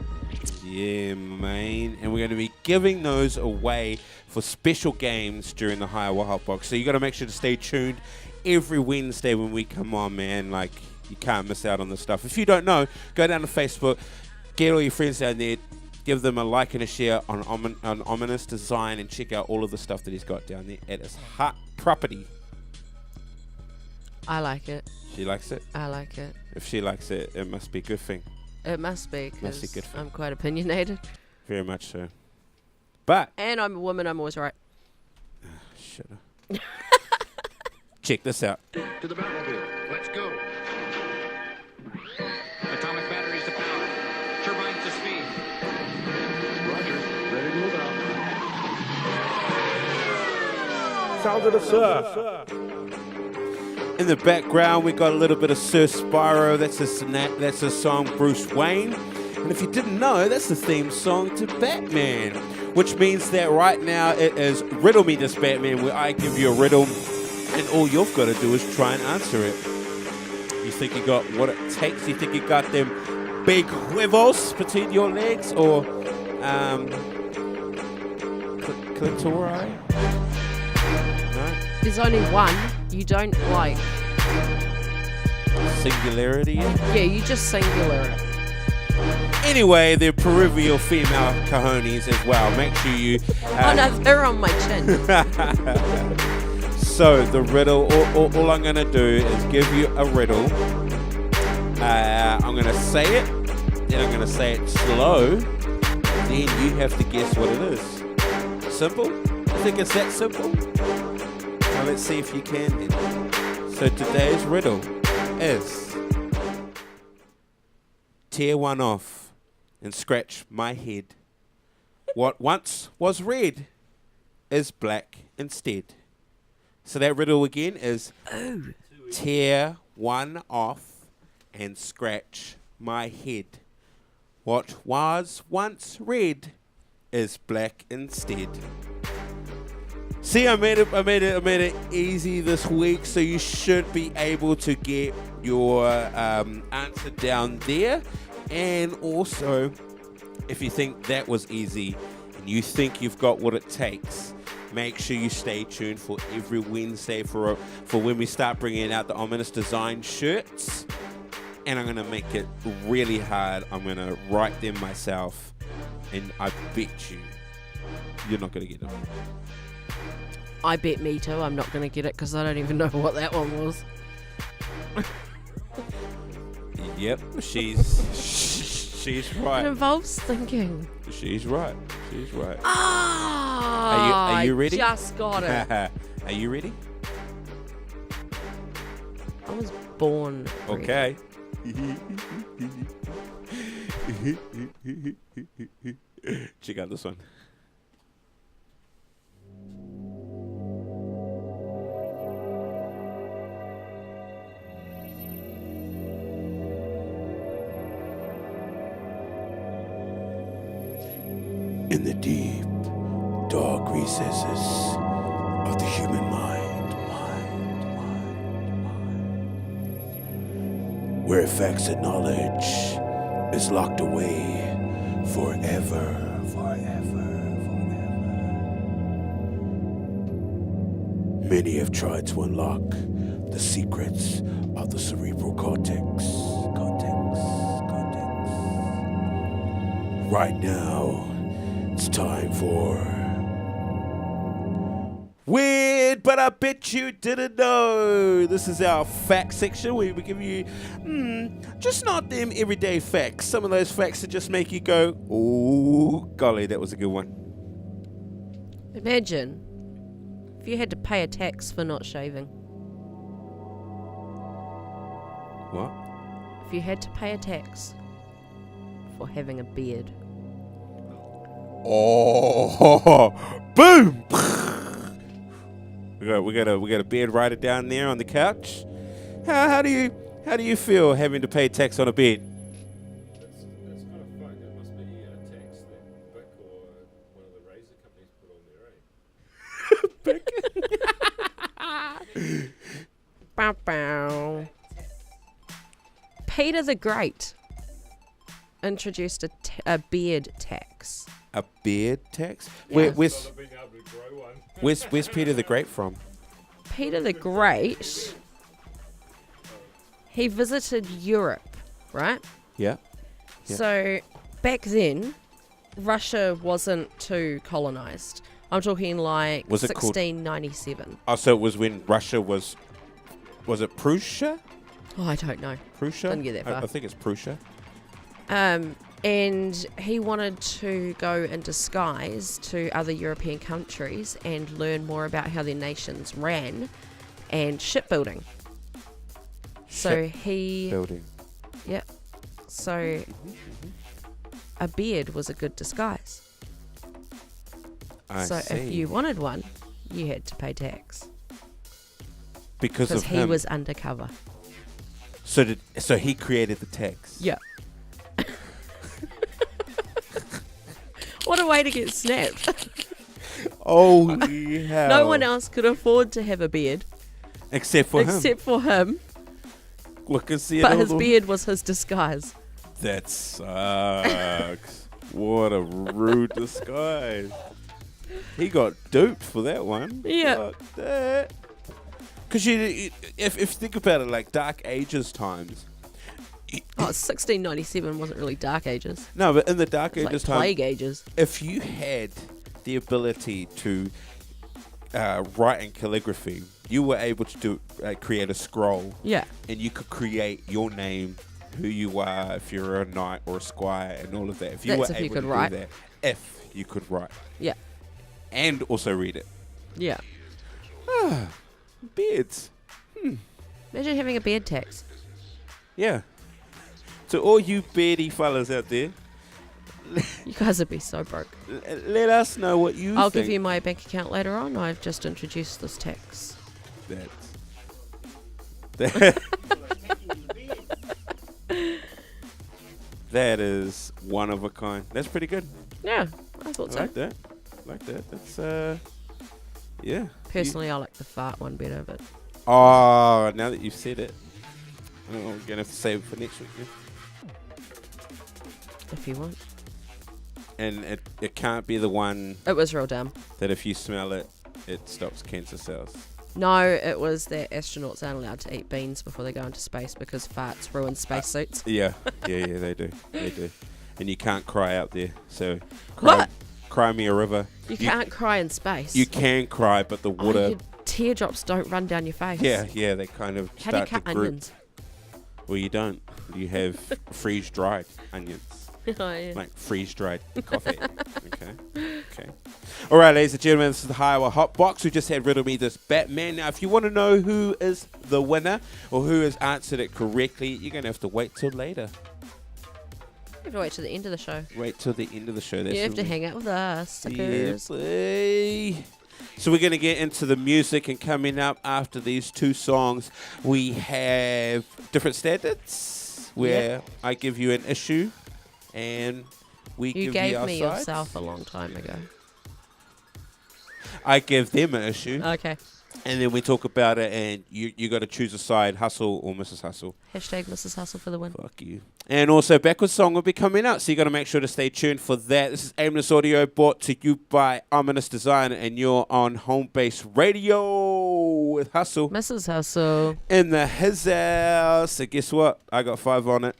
Yeah, man. And we're going to be giving those away for special games during the Higher Hot Box. So you got to make sure to stay tuned every Wednesday when we come on, man. Like, you can't miss out on this stuff. If you don't know, go down to Facebook, get all your friends down there, give them a like and a share on Ominous Design, and check out all of the stuff that he's got down there at his hut property. I like it. She likes it. I like it. If she likes it, it must be a good thing. It must be, Must be because good for- I'm quite opinionated. Very much so. But And I'm a woman, I'm always right. shut up. Check this out. To the Batmobile. Let's go. Atomic batteries to power. Turbines to speed. Roger. Ready to move out. Sounds of the surf. In the background, we got a little bit of Sir Spyro. That's a song Bruce Wayne. And if you didn't know, that's the theme song to Batman. Which means that right now it is Riddle Me This Batman, where I give you a riddle, and all you've got to do is try and answer it. You think you got what it takes? You think you got them big huevos between your legs, or clitori? No? There's only one. You don't like. Singularity? Yeah, you just singular it. Anyway, they're peripheral female cojones as well. Make sure you... Oh no, they're on my chin. So, the riddle, all I'm going to do is give you a riddle. I'm going to say it, then I'm going to say it slow, then you have to guess what it is. Simple? I think it's that simple. Now let's see if you can then. So today's riddle is... Tear one off and scratch my head. What once was red is black instead. So that riddle again is tear one off and scratch my head. What was once red is black instead. See, I made it easy this week, so you should be able to get your answer down there. And also, if you think that was easy and you think you've got what it takes, make sure you stay tuned for every Wednesday for when we start bringing out the Ominous Design shirts. And I'm going to make it really hard. I'm going to write them myself. And I bet you're not going to get them. I bet me too. I'm not going to get it because I don't even know what that one was. Yep, she's right. It involves thinking. She's right. She's right. Ah! Are you ready? I just got it. Are you ready? I was born ready. Okay. Check out this one. In the deep, dark recesses of the human mind, where facts and knowledge is locked away forever. Many have tried to unlock the secrets of the cerebral cortex. Right now, it's time for Weird, but I bet you didn't know. This is our fact section where we give you just not them everyday facts. Some of those facts that just make you go, oh, golly, that was a good one. Imagine if you had to pay a tax for not shaving. What? If you had to pay a tax for having a beard. Oh, boom! We got a beard rider down there on the couch. How do you feel having to pay tax on a beard? That's kind of fun. It must be a tax that Bic or one of the razor companies put on there, Bow, bow. Peter the Great introduced a beard tax. A beard tax? Yeah. Where's Not being able to grow one. where's Peter the Great from? Peter the Great, he visited Europe, right? Yeah. Yeah. So back then, Russia wasn't too colonized. I'm talking like Was it called- 1697. Oh, so it was when Russia was it Prussia? Oh, I don't know. Prussia? Didn't get that far. I think it's Prussia. And he wanted to go in disguise to other European countries and learn more about how their nations ran and shipbuilding. So he... Building. Yep. So a beard was a good disguise. I So see. if you wanted one, you had to pay tax. because Because of he him. was undercover. So he created the text. Yeah. What a way to get snapped. Oh yeah. No one else could afford to have a beard except for him. except for him. Look and see it. But his all- beard was his disguise. That sucks. What a rude disguise. He got duped for that one. Yeah. Fuck that. Because if you think about it, like Dark Ages times. Oh, 1697 wasn't really Dark Ages. No, but in the Dark It was Ages like time, Plague Ages. if you had the ability to write in calligraphy, you were able to create a scroll. Yeah. And you could create your name, who you are, if you're a knight or a squire, and all of that. If you That's were if you able could to write. do that, if you could write, Yeah. and also read it. Yeah. Beards. Imagine having a beard tax. Yeah. So all you beardy fellas out there, You guys would be so broke. let us know what you I'll think. give you my bank account later on. I've just introduced this tax. That is one of a kind. That's pretty good. Yeah, I thought I so. like that. Like that. That's yeah. Personally, I like the fart one better, but Oh, now that you've said it, I'm gonna have to save it for next week. Yeah? if you want. And it can't be the one It was real dumb. that if you smell it, it stops cancer cells. No, it was that astronauts aren't allowed to eat beans before they go into space because farts ruin spacesuits. Yeah, they do. They do. And you can't cry out there. So cry, What? cry me a river. You can't cry in space. You can cry, but the Oh, water. your teardrops don't run down your face. Yeah, they kind of How do you start cut to group. onions? Well, you don't. You have freeze dried onions. Oh, yeah. Like freeze dried coffee. Okay. All right, ladies and gentlemen, this is the Highway Hot Box. We just had Riddle Me This Batman. Now, if you want to know who is the winner or who has answered it correctly, you're going to have to wait till later. You have to wait till the end of the show. Wait till the end of the show. That's You have to when we- hang out with us, Yeah, suckers. boy. So we're going to get into the music, and coming up after these two songs, we have different standards where I give you an issue and we You give you gave our me sides. yourself a long time ago. I give them an issue, Okay. and then we talk about it, and you got to choose a side, Hustle or Mrs. Hustle. Hashtag Mrs. Hustle for the win. Fuck you. And also, Backwards Song will be coming out, so you got to make sure to stay tuned for that. This is Aimless Audio, brought to you by Ominous Design, and you're on Home Base Radio with Hustle Mrs. Hustle. in the his house. So guess what? I got 5 on it.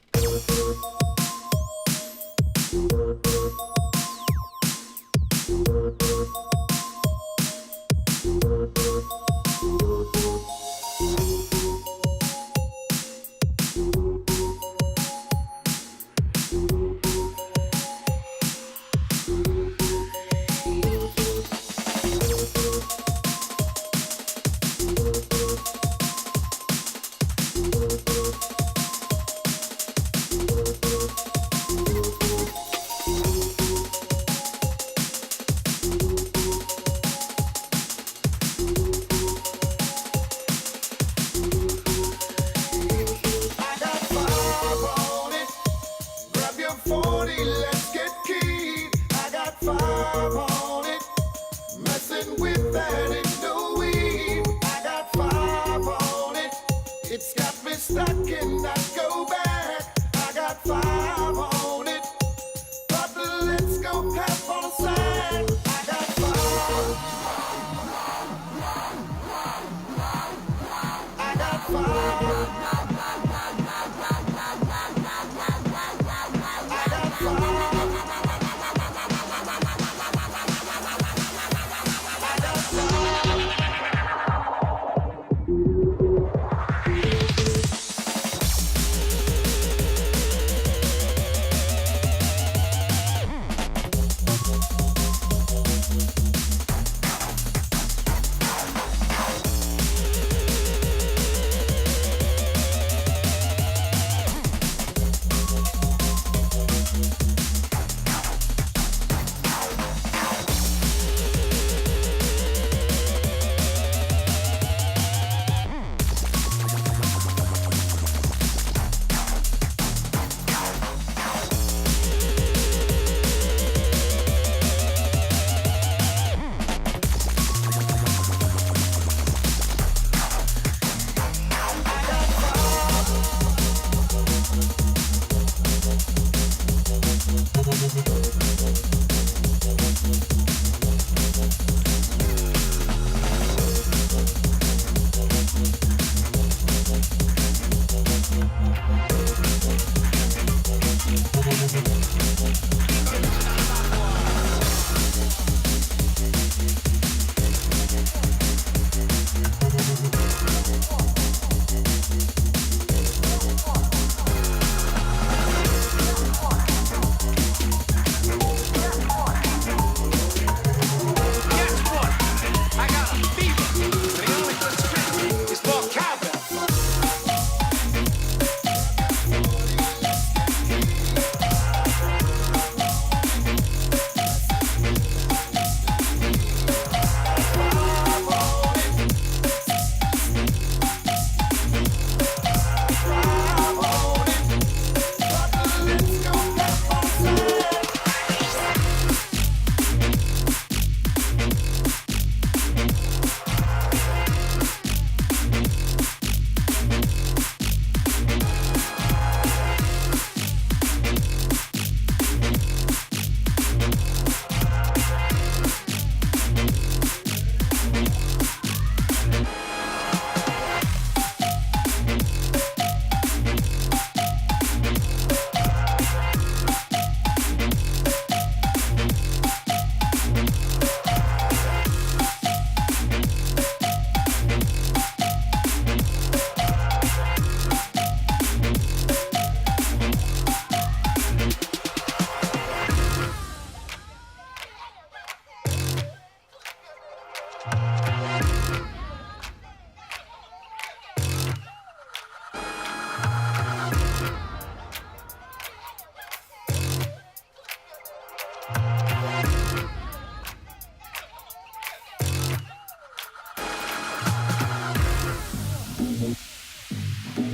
I got 5 on it. Grab your 40, let's get keen. I got 5 on it. Messing with that ain't no weed. I got 5 on it. It's got me stuck and I go back. I got 5 on it. But let's go half on the side. I got 5. I got 5. I got 5.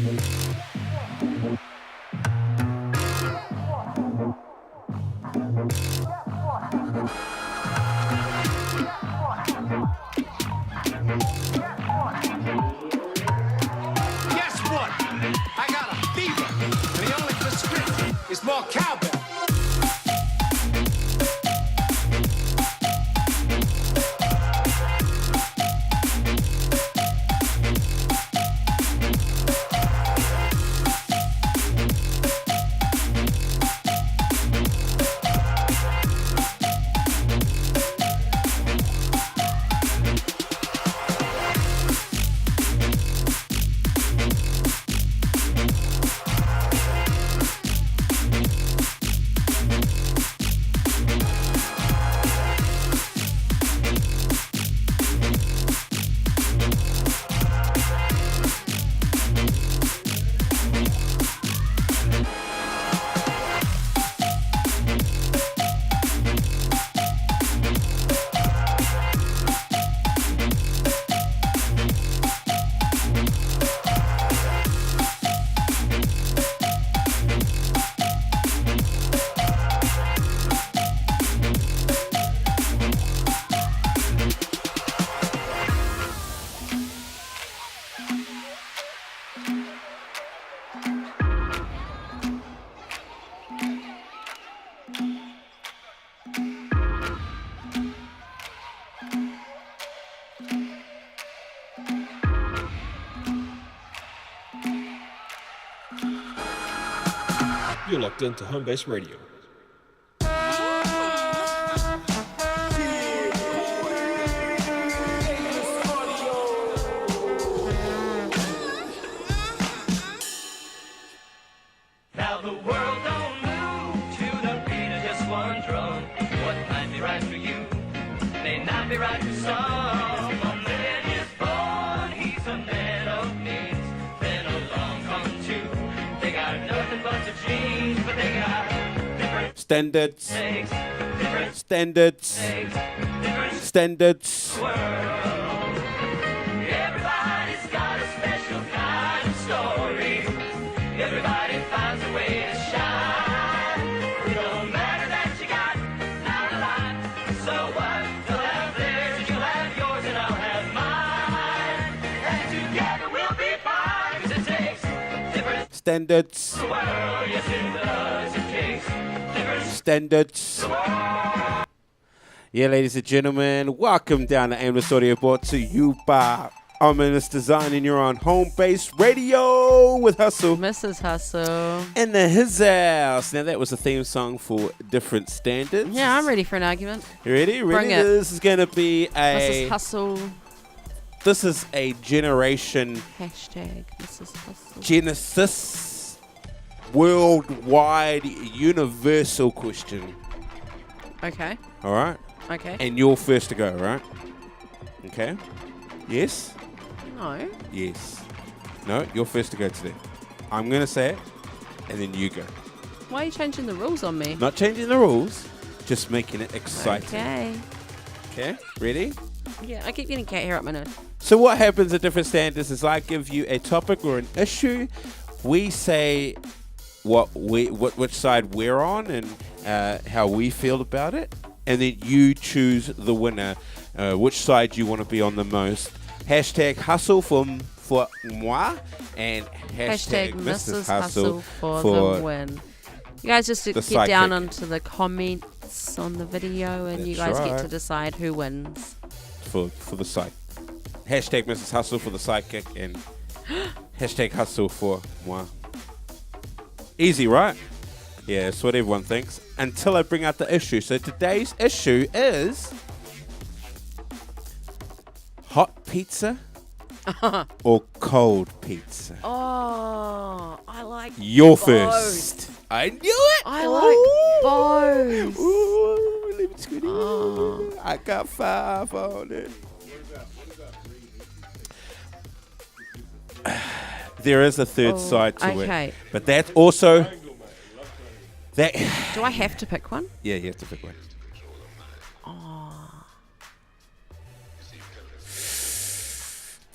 Guess what? I got a fever. And the only prescription is more cowbell. You're locked into Homebase Radio. Now the world don't move to the beat of just one drum. What might be right for you may not be right for some. A man is born, he's a man of means. Then along come two. They got nothing but the genes, but they got different Standards. takes, different Standards. takes, different Standards. world. Everybody's got a special kind of story. Everybody finds a way to shine. It don't matter that you got not a lot. So what? You'll have theirs and you'll have yours and I'll have mine. And together we'll be fine. 'Cause it takes different Standards. world. Yes, it does. It takes different Standards. Yeah, ladies and gentlemen, welcome down to Aimless Audio, brought to you by Aimless Design, and you're on Homebase Radio with Hustle Mrs. Hustle. in the his house. Now that was a theme song for Different Standards. Yeah, I'm ready for an argument. You ready? Bring it. This is gonna be Mrs. Hustle. This is a generation Hashtag Mrs. Hustle. Genesis worldwide universal question. Okay. All right. Okay. And you're first to go, right? Okay. Yes? No. Yes. No, you're first to go today. I'm going to say it, and then you go. Why are you changing the rules on me? Not changing the rules, just making it exciting. Okay. Okay? Ready? Yeah, I keep getting cat hair up my nose. So what happens at Different Standards is I give you a topic or an issue. We say which side we're on and how we feel about it. And then you choose the winner, which side you want to be on the most. Hashtag hustle for moi and hashtag Mrs. Hustle for the win. You guys just get sidekick. down onto the comments on the video and you That's guys get to right. decide who wins. for the side. Hashtag Mrs. Hustle for the sidekick and hashtag hustle for moi. Easy, right? Yeah, that's what everyone thinks. Until I bring out the issue. So today's issue is hot pizza or cold pizza. Oh, I like You're both. first. I knew it. I like both. Ooh, let me just get in. Oh. I got 5 on it. There is a third side to okay. it, but that's also that. Do I have to pick one? Yeah, you have to pick one.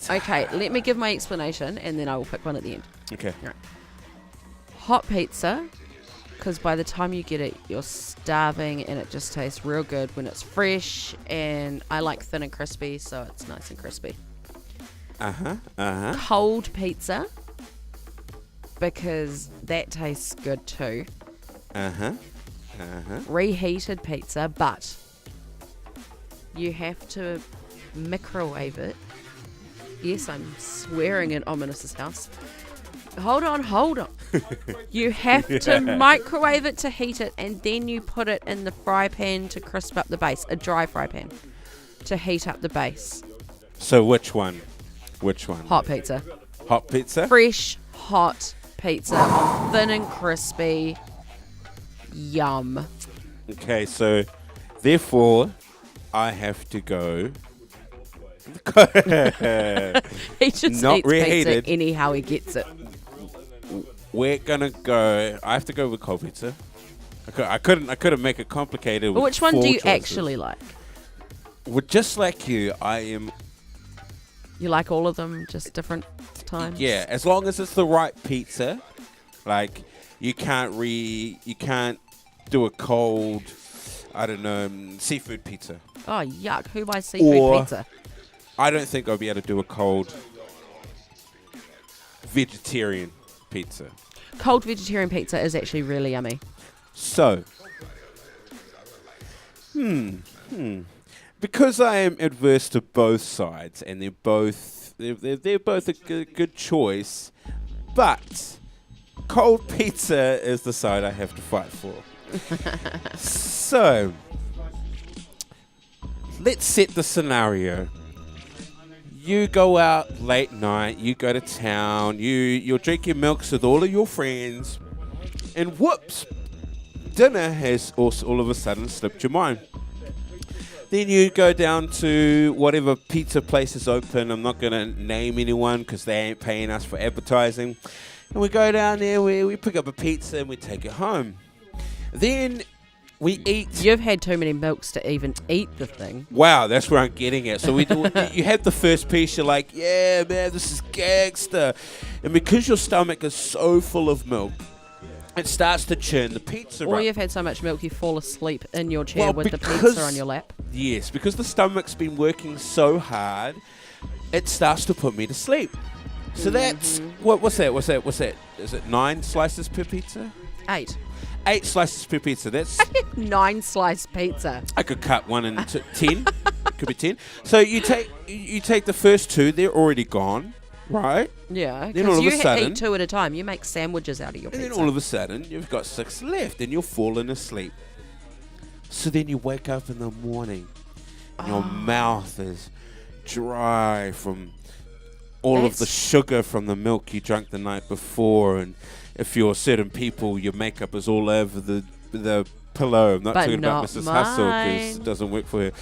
Okay, let me give my explanation and then I will pick one at the end. Okay. Hot pizza, because by the time you get it, you're starving and it just tastes real good when it's fresh. And I like thin and crispy, so it's nice and crispy. Cold pizza, because that tastes good too. Reheated pizza, but you have to microwave it. Yes, I'm swearing in Ominous's house. Hold on. You have to microwave it to heat it, and then you put it in the fry pan to crisp up the base. A dry fry pan to heat up the base. So which one? Hot pizza. Hot pizza? Fresh, hot pizza on thin and crispy. Yum. Okay, so therefore I have to go. He just Not eats reheated. pizza anyhow he gets it. We're gonna go. I have to go with cold pizza. I couldn't make it complicated. But with which one do 4 you choices. actually like? Well, just like you, I am. You like all of them, just different times? Yeah, as long as it's the right pizza. Like you can't do a cold, I don't know, seafood pizza. Oh, yuck. Who buys seafood pizza? I don't think I'll be able to do a cold vegetarian pizza. Cold vegetarian pizza is actually really yummy. So, because I am adverse to both sides, and they're both a good choice, but cold pizza is the side I have to fight for. So, let's set the scenario. You go out late night, you go to town, you'll drink your milks with all of your friends, and whoops, dinner has also all of a sudden slipped your mind. Then you go down to whatever pizza place is open. I'm not going to name anyone because they ain't paying us for advertising. And we go down there, we pick up a pizza and we take it home. Then we eat. You've had too many milks to even eat the thing. Wow, that's where I'm getting at. So we do. You have the first piece, you're like, yeah, man, this is gangster. And because your stomach is so full of milk, it starts to churn the pizza Or up. you've had so much milk you fall asleep in your chair Well, with the because- pizza on your lap. Yes, because the stomach's been working so hard, it starts to put me to sleep. So that's what's that? Is it 9 slices per pizza? 8. 8 slices per pizza. That's 9 slice pizza. I could cut one into 10. It could be 10. So you take the first 2. They're already gone, right? Yeah, Then all because of you a sudden, eat 2 at a time. You make sandwiches out of your and pizza. then all of a sudden you've got 6 left, and you're falling asleep. So then you wake up in the morning, and your mouth is dry from all of the sugar from the milk you drank the night before, and if you're certain people, your makeup is all over the pillow. I'm not But talking about not Mrs. Hustle because mine. it doesn't work for her.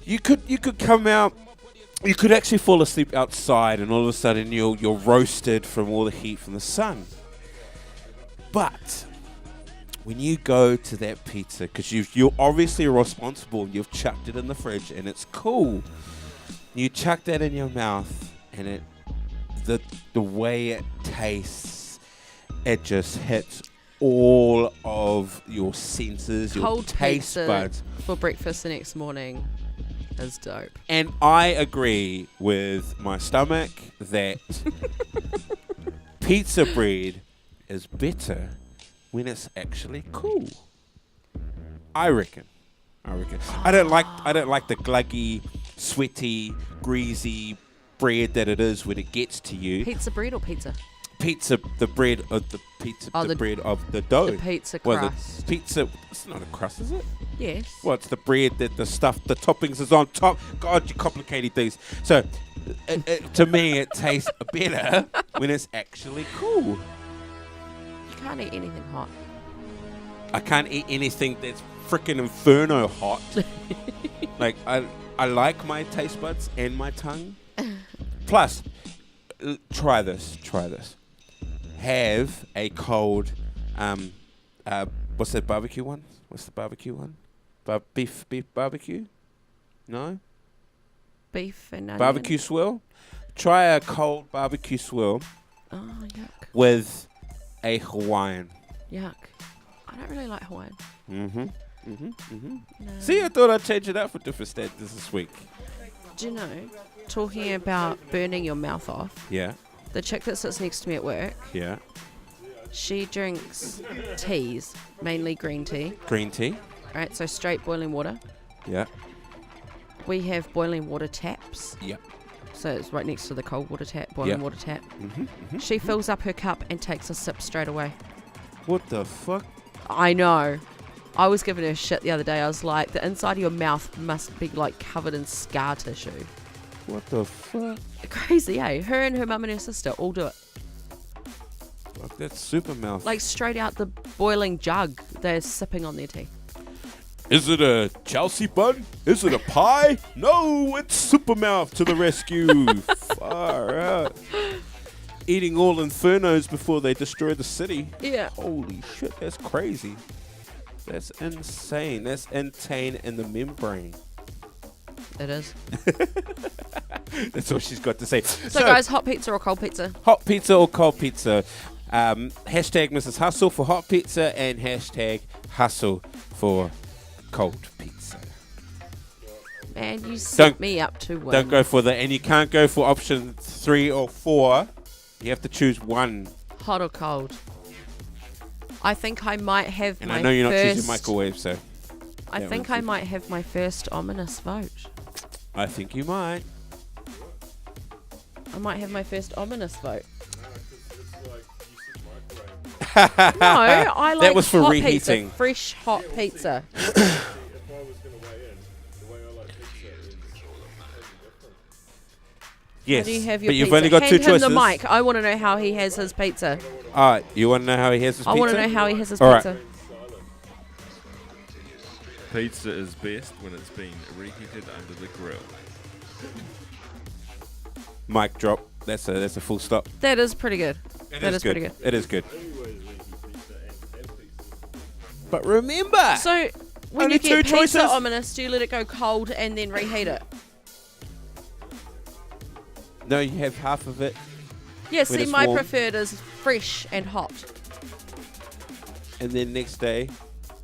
You could come out. You could actually fall asleep outside, and all of a sudden you're roasted from all the heat from the sun. But when you go to that pizza, because you're obviously responsible, you've chucked it in the fridge and it's cool. You chuck that in your mouth, and the way it tastes, it just hits all of your senses, your Cold taste pizza buds. for breakfast the next morning is dope. And I agree with my stomach that pizza bread is better when it's actually cool. I reckon. I don't like the gluggy, sweaty, greasy bread that it is when it gets to you. Pizza bread or pizza? Pizza, the bread of the pizza, Oh, the the- bread of the dough. The pizza Well, crust. the pizza. It's not a crust, is it? Yes. Well, it's the bread that the toppings is on top. God, you complicated things. So, to me, it tastes better when it's actually cool. You can't eat anything hot. I can't eat anything that's freaking inferno hot. Like, I like my taste buds and my tongue. Plus, try this. Have a cold, what's that barbecue one? What's the barbecue one? Beef barbecue? No? Beef and onion. Barbecue swirl? try a cold barbecue swirl Oh, yuck. with a Hawaiian. Yuck. I don't really like Hawaiian. No. See, I thought I'd change it up for different standards this week. do you know, talking about burning your mouth off, Yeah, the chick that sits next to me at work, yeah. she drinks teas, mainly green tea, Green tea. right? So straight boiling water. Yeah, We have boiling water taps. yeah. So it's right next to the cold water tap, boiling Yep. water tap. Mm-hmm. She fills up her cup and takes a sip straight away. What the fuck? I know. I was giving her shit the other day. I was like, the inside of your mouth must be like covered in scar tissue. What the fuck? Crazy, eh? Her and her mum and her sister all do it. Fuck, that's super mouth. Like straight out the boiling jug, they're sipping on their tea. Is it a Chelsea bun? Is it a pie? No, it's Supermouth to the rescue. Far out. Eating all infernos before they destroy the city. Yeah. Holy shit, that's crazy. That's insane. That's insane in the membrane. It is. That's all she's got to say. So guys, hot pizza or cold pizza? Hot pizza or cold pizza? Hashtag Mrs. Hustle for hot pizza and hashtag Hustle for cold pizza. Man, you set me up to win. Don't go for the, and you can't go for option 3 or 4. You have to choose one. Hot or cold? I think I might have And my I know you're not first, choosing microwave, so I that think one's I might have my first ominous vote. I think you might. I might have my first ominous vote. It's like you said microwave. No, I like That was for hot reheating. pizza, fresh hot pizza. If I was going to weigh in, the way I like pizza is different. Yes, How do you have your but you've pizza? only got Hand two him choices. the mic. I want to know how he has his pizza. All right, you want to know how he has his I pizza? want to know how he has his All right. pizza. Pizza is best when it's been reheated under the grill. Mic drop. That's a full stop. That is pretty good. That is pretty good. It is good. But remember, So, when Only you two get pizza choices? ominous, do you let it go cold and then reheat it? no, you have half of it, Yeah, see, it's my warm. preferred is fresh and hot. and then next day,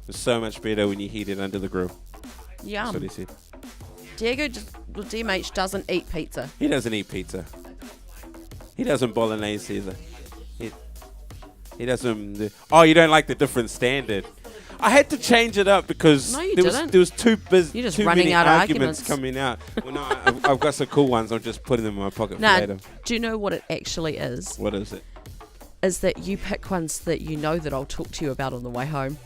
it's so much better when you heat it under the grill. That's what he Yum. said. DMH doesn't eat pizza. He doesn't eat pizza. He doesn't bolognese either. He doesn't. Oh, you don't like the different standard. I had to change it up because No, you there didn't. was too busy. You're just too running many out of arguments coming out. Well, no, I've got some cool ones. I'm just putting them in my pocket for Nah, later. do you know what it actually is? What is it? Is that you pick ones that you know that I'll talk to you about on the way home.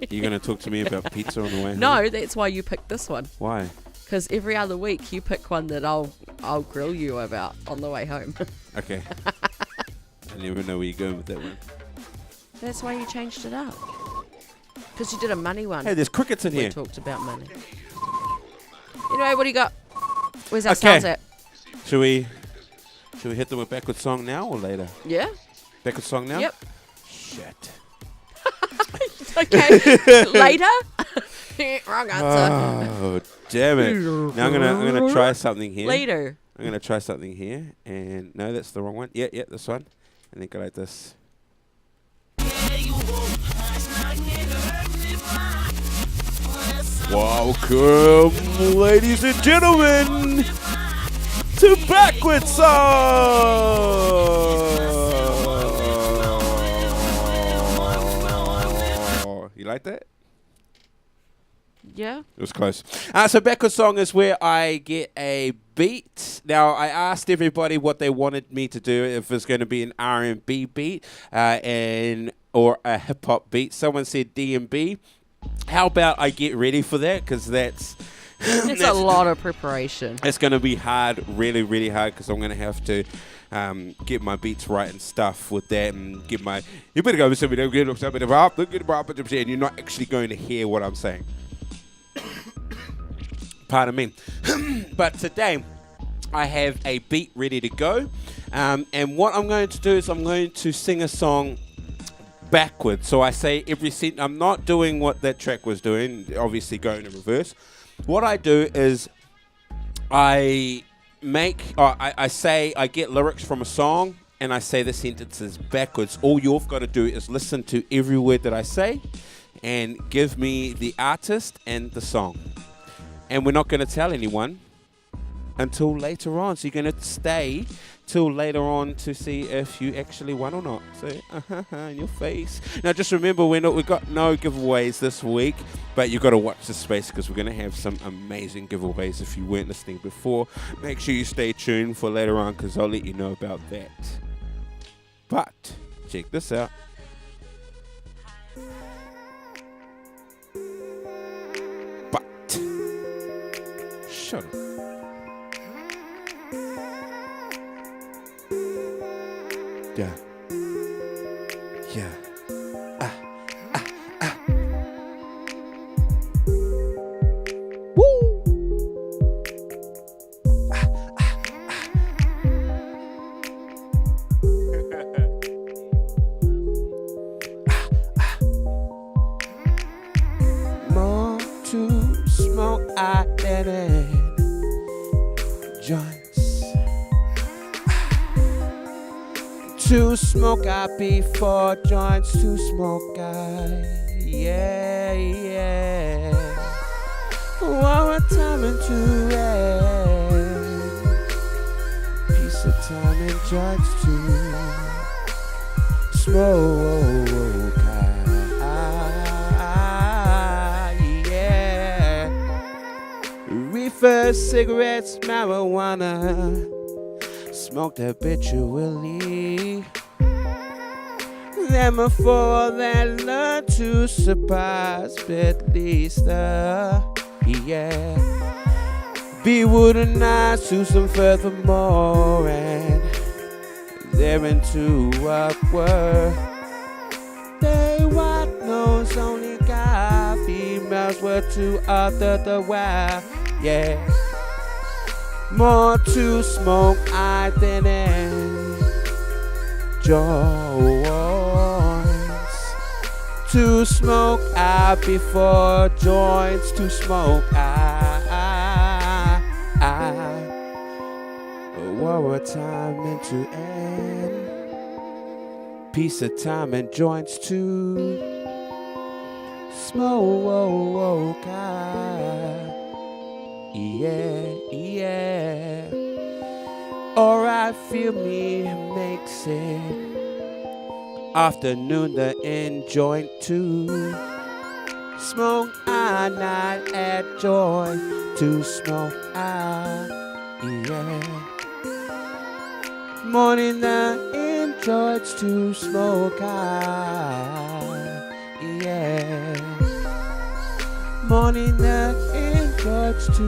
You're going to talk to me about pizza on the way home? No, that's why you picked this one. Why? Because every other week you pick one that I'll grill you about on the way home. Okay. I never know where you're going with that one. That's why you changed it up. Because you did a money one. Hey, there's crickets in We here. talked about money. Anyway, what do you got? Where's our Okay. stars at? Should we hit them with backward song now or later? Yeah? Backward song now? Yep. Shit. Okay. Later? Wrong answer. Oh, damn it. Now I'm gonna try something here. Later. I'm gonna try something here, and no, that's the wrong one. Yeah, this one, and then go like this. Welcome, ladies and gentlemen, to Backward Song. You like that? Yeah? It was close. So backward song is where I get a beat. Now, I asked everybody what they wanted me to do, if it's going to be an R&B beat or a hip-hop beat. Someone said D&B. How about I get ready for that? Because that's... It's a lot of preparation. It's going to be hard, really, really hard, because I'm going to have to get my beats right and stuff with that, and get my... You better go with something, and you're not actually going to hear what I'm saying. Pardon me. But today, I have a beat ready to go. And what I'm going to do is I'm going to sing a song backwards. So I say every sentence. I'm not doing what that track was doing, obviously going in reverse. What I do is I I get lyrics from a song and I say the sentences backwards. All you've got to do is listen to every word that I say and give me the artist and the song. And we're not going to tell anyone until later on. So you're going to stay till later on to see if you actually won or not. So, in your face. Now, just remember, we've got no giveaways this week, but you've got to watch the space because we're going to have some amazing giveaways if you weren't listening before. Make sure you stay tuned for later on because I'll let you know about that. But, check this out. But, shut up. Yeah. Yeah. Woo! More to smoke I didn't joints. To smoke I before joints to smoke I. Yeah, yeah. One time into end. Piece of time and joints to smoke I. Yeah. Reefer, cigarettes, marijuana. Smoked habitually. Then before that, learn to surprise, at least, yeah. Be wooden nice to some furthermore, and they're into upward. They white nose only got females were to other the wild, yeah. More to smoke I than joints. To smoke I before joints to smoke I. One more time and to end. Piece of time and joints to smoke I. Yeah, yeah. Alright, feel me makes it. Afternoon, the end joint to smoke I, not at joy to smoke I, yeah. Morning, the end joints to smoke I, yeah. Morning, the end joints to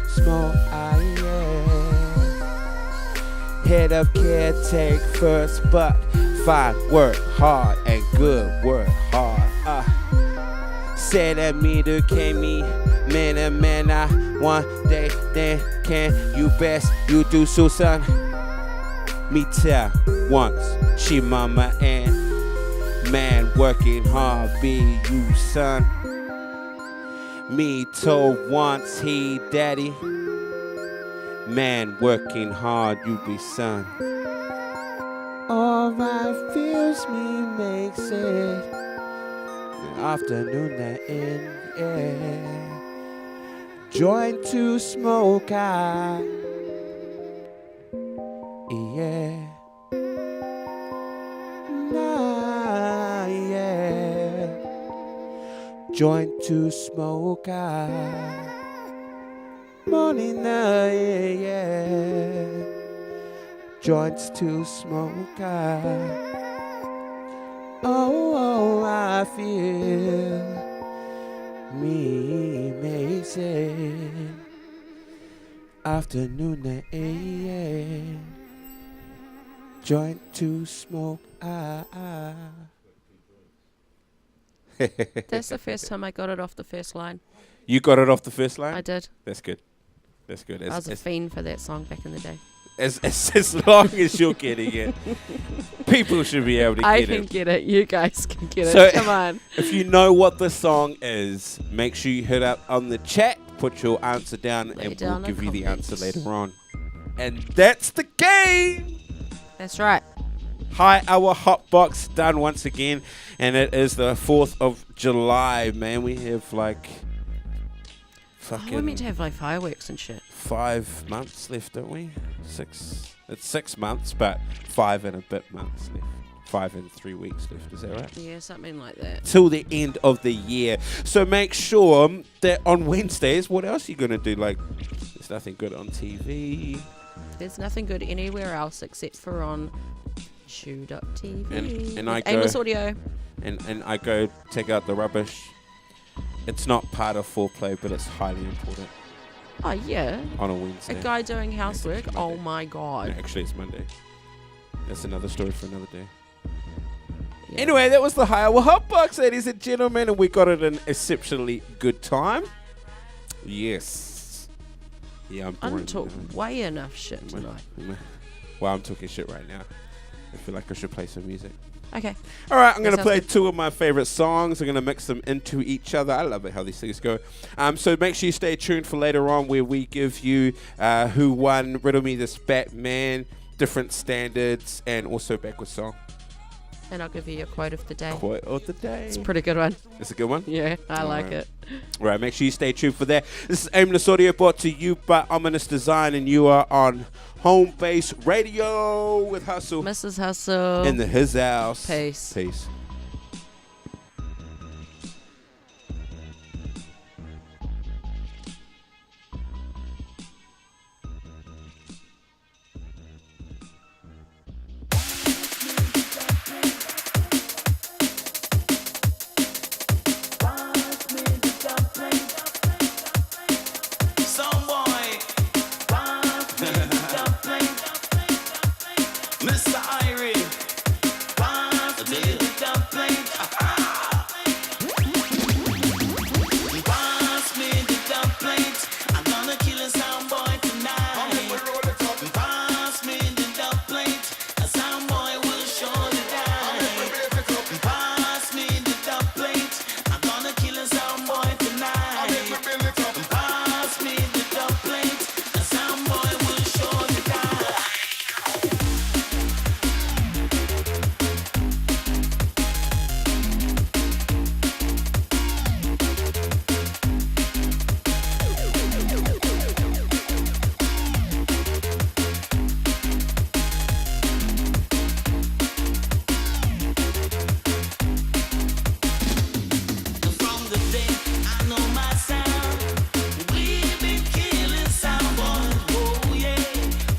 smoke I, yeah. Head of care, take first, but fine, work hard and good, work hard. Say that me to can me, man and man, I one day then can you best you do so, son. Me tell once she mama and man working hard be you, son. Me told once he daddy. Man working hard, you be son. Alright, feels me makes it. Afternoon that end, yeah. Join to smoke I, yeah. Nah, yeah. Join to smoke I. Morning, yeah. Joints to smoke I. Oh, I feel me makes it. Afternoon, yeah. Joint to smoke I. That's the first time I got it off the first line. You got it off the first line? I did. That's good. That's good. I was a fiend for that song back in the day. As long as you're getting it, people should be able to get it. I can get it. You guys can get So it. Come on. If you know what the song is, make sure you hit up on the chat put your answer down, Lay and down we'll a give you the comment. answer later on. And that's the game. That's right. High Hour Hotbox done once again, and it is the 4th of July, man. We have like We're meant to have like fireworks and shit. 5 months left, don't we? 6. It's 6 months, but 5 and a bit months left. 5 and 3 weeks left. Is that right? Yeah, something like that. Till the end of the year. So make sure that on Wednesdays, what else are you gonna do? Like, there's nothing good on TV. There's nothing good anywhere else except for on Shoe.tv. And I go, Aimless Audio. and I go take out the rubbish. It's not part of foreplay, but it's highly important Oh, yeah. on a A Wednesday. guy doing housework. Monday. Oh, my No, God. actually, it's Monday. That's another story for another day. Yeah. Anyway, that was the High Hour Hotbox, ladies and gentlemen, and we got it an exceptionally good time. Yes. Yeah, I'm I boring. didn't talk way enough shit tonight. Well, I'm talking shit right now. I feel like I should play some music. Okay. All right, I'm going to sounds play good. 2 of my favorite songs. I'm going to mix them into each other. I love it how these things go. So make sure you stay tuned for later on where we give you who won Riddle Me This Batman, different standards, and also backwards song. And I'll give you your quote of the day. Quote of the day. It's a pretty good one. It's a good one? Yeah, I All like right. it. All right, make sure you stay tuned for that. This is Aimless Audio brought to you by Ominous Design, and you are on Home Base Radio with Hustle Mrs. Hustle. in the His House. Peace. Peace. Mr. Irie, pass me the dumpling. Pass me the dumpling. I'm gonna kill a sound boy tonight. Pass me the dumpling. A sound boy will surely die. Pass me the dumpling. I'm gonna kill a sound boy tonight. Pass me the dumpling. A sound boy will surely die. From the day I know my sound, we've been killing sound boys. Whoa yeah,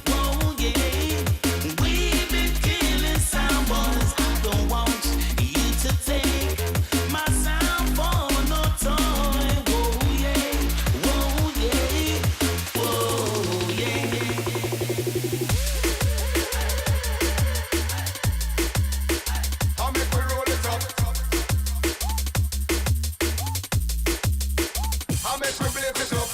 whoa yeah. We've been killing sound boys. I don't want you to take my sound for no toy. Whoa yeah, whoa yeah, whoa yeah. I'll make we roll it up. I'll make we blaze it up.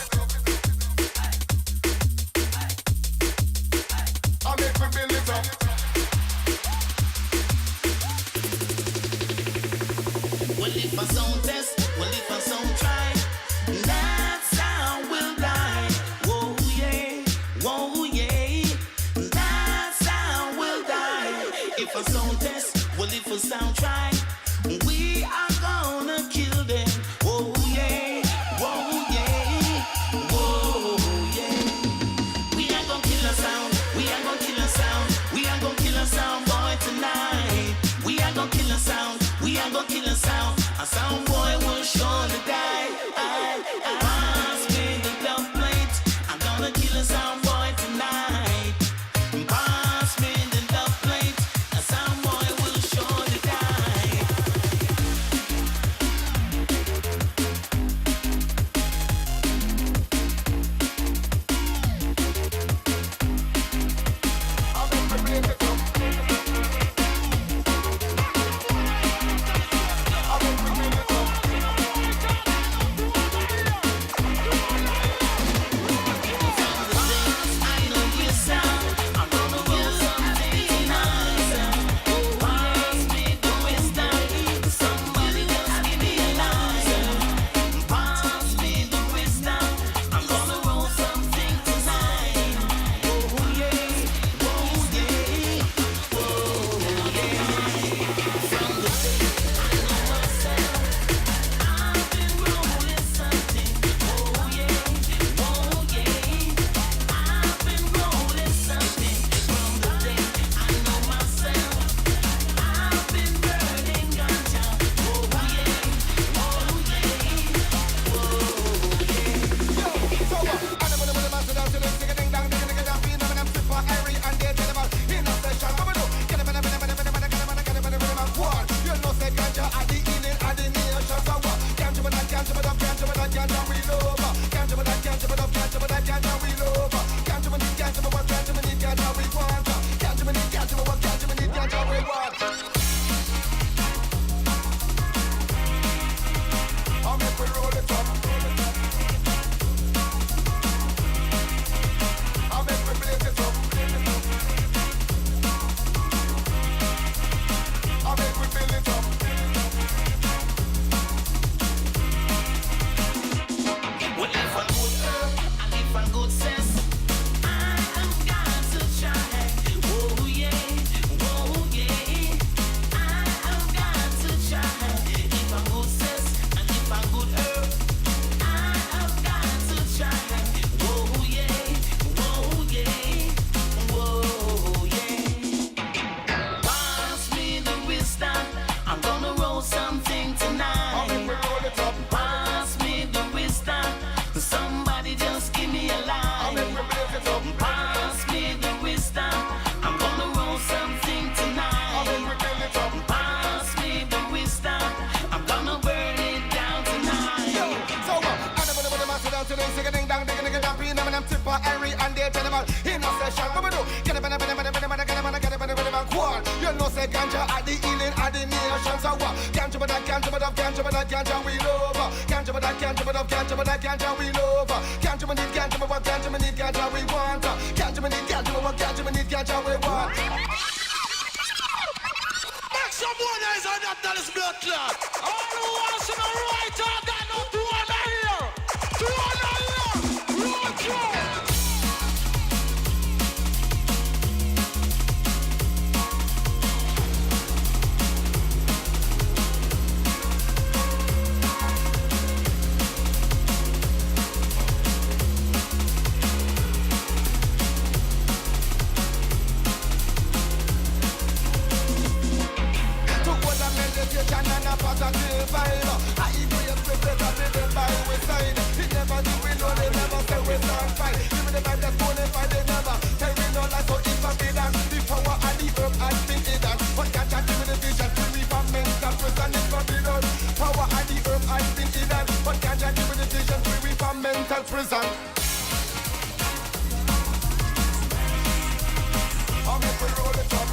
I'll make we build it up. Well, if a sound test, well, if a sound try, that sound will die. Whoa, yeah, whoa, yeah, that sound will die. If a sound test, well, if a sound try, we are gonna kill them. Whoa, yeah, whoa, yeah, whoa, yeah. We are gonna kill a sound, we are gonna kill a sound, we are gonna kill a sound boy tonight. We are gonna kill a sound, we are gonna kill a sound. A sound boy will surely die. Pass me the dump plate. I'm gonna kill a sound boy tonight. Pass me the dump plate. A sound boy will surely die. What? You know say ganja at the healing of the nation. So what? Ganja but that ganja but that ganja but that ganja we love. Ganja but that ganja but that ganja but that ganja we love. Ganja we need ganja but what ganja we need ganja we want. Ganja we need ganja but what ganja we need ganja we want. Make some more noise on that Dallas blood clot. All who wants to know right on that no two on here. Two on here. Road clot. Meditation and a positive vibe. I agree with the better by we side. It never do we know they never say we stand fight. Give me the vibe that's bonafide, they never tell me no lies. So if I be that, the power of the herb has been hidden. But can't give me the vision to me from mental prison is forbidden. Power of the herb has been hidden. But can't give me the vision to me from mental prison. I'll make we roll it up.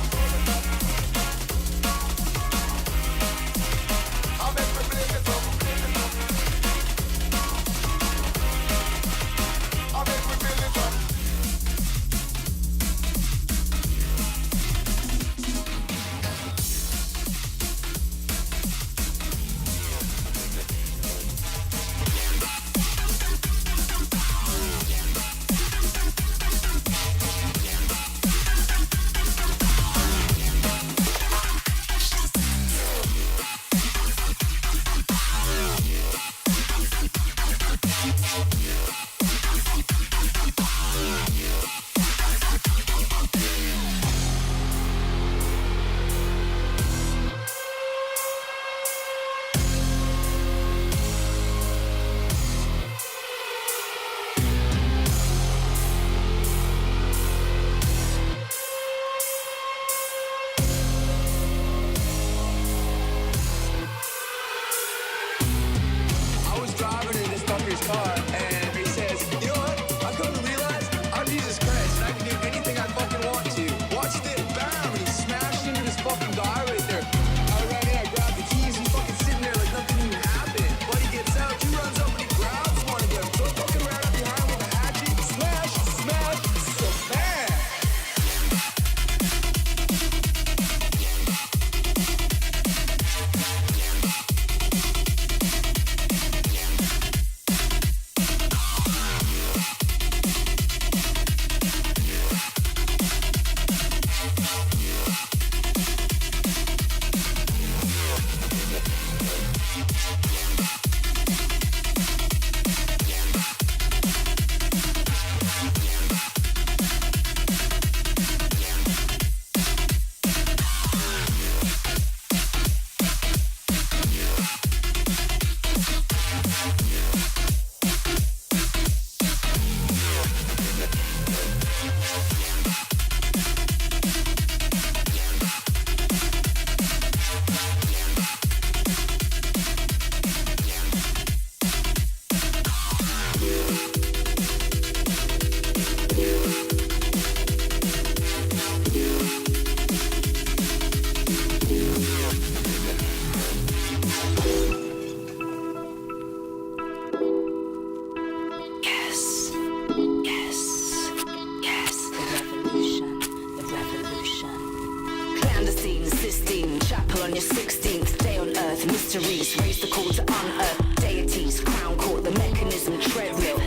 on your 16th day on earth. Mysteries raise the call to unearth. Deities, crown court, the mechanism treadmill.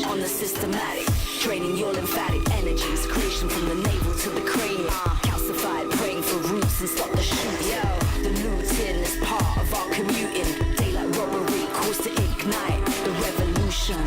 On the systematic, draining your lymphatic energies. Creation from the navel to the cranium. Calcified, praying for roots and stop the shooting. Yo, the looting is part of our commuting. Daylight robbery calls to ignite the revolution.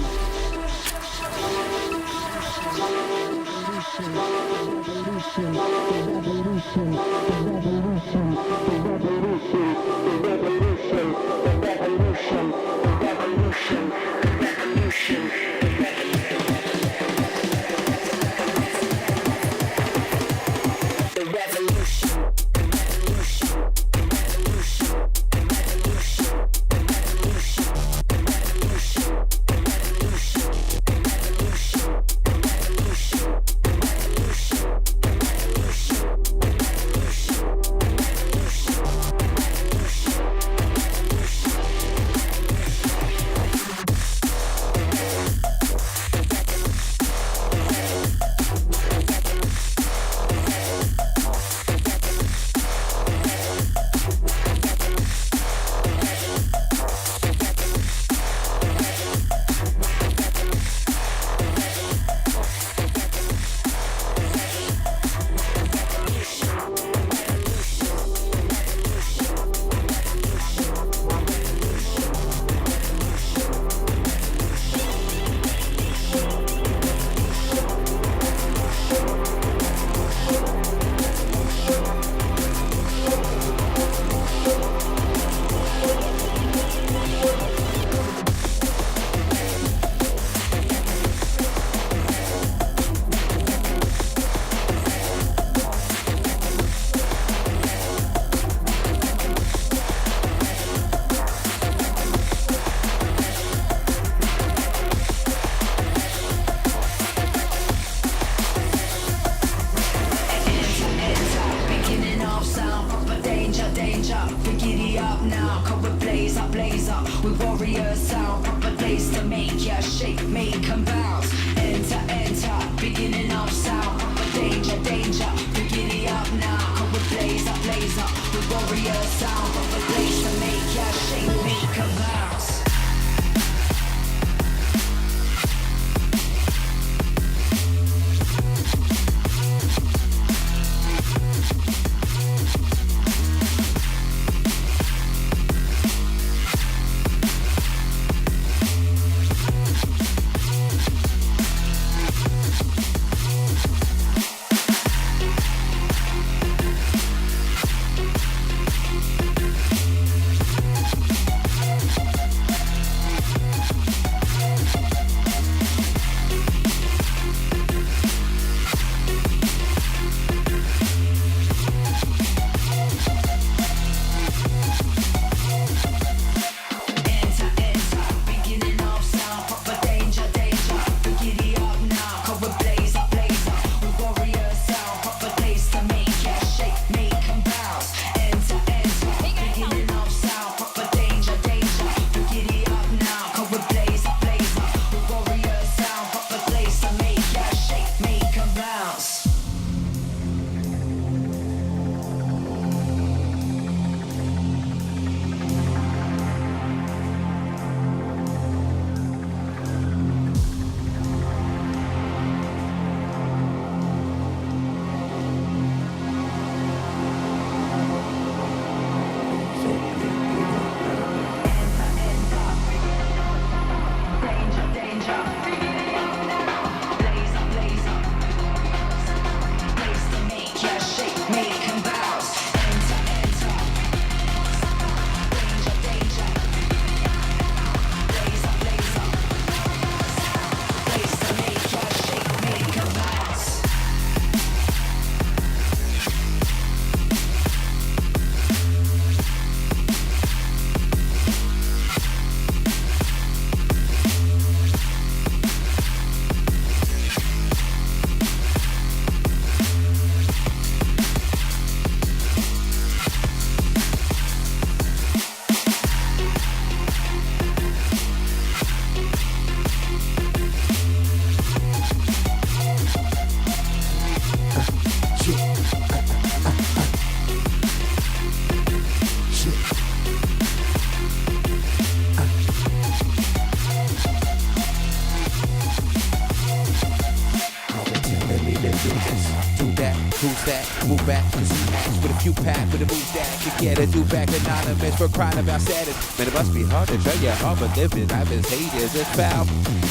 back, cause he acts with a few pack with the moves that could get a new back anonymous for crying about sadness. Man, it must be hard to show you how but living. I've been haters, it's foul.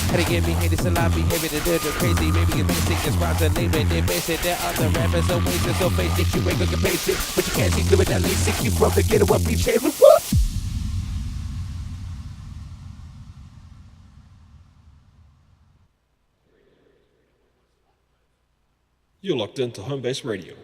How to get me hated, so I behaving to do crazy. Maybe get basic, it's rhymes and labor. They base it, there other rappers, so wasted, so basic. You ain't gonna pace it, but you can't see through it. That late 6 you from the ghetto up, be chasing. You're locked into Homebase Radio.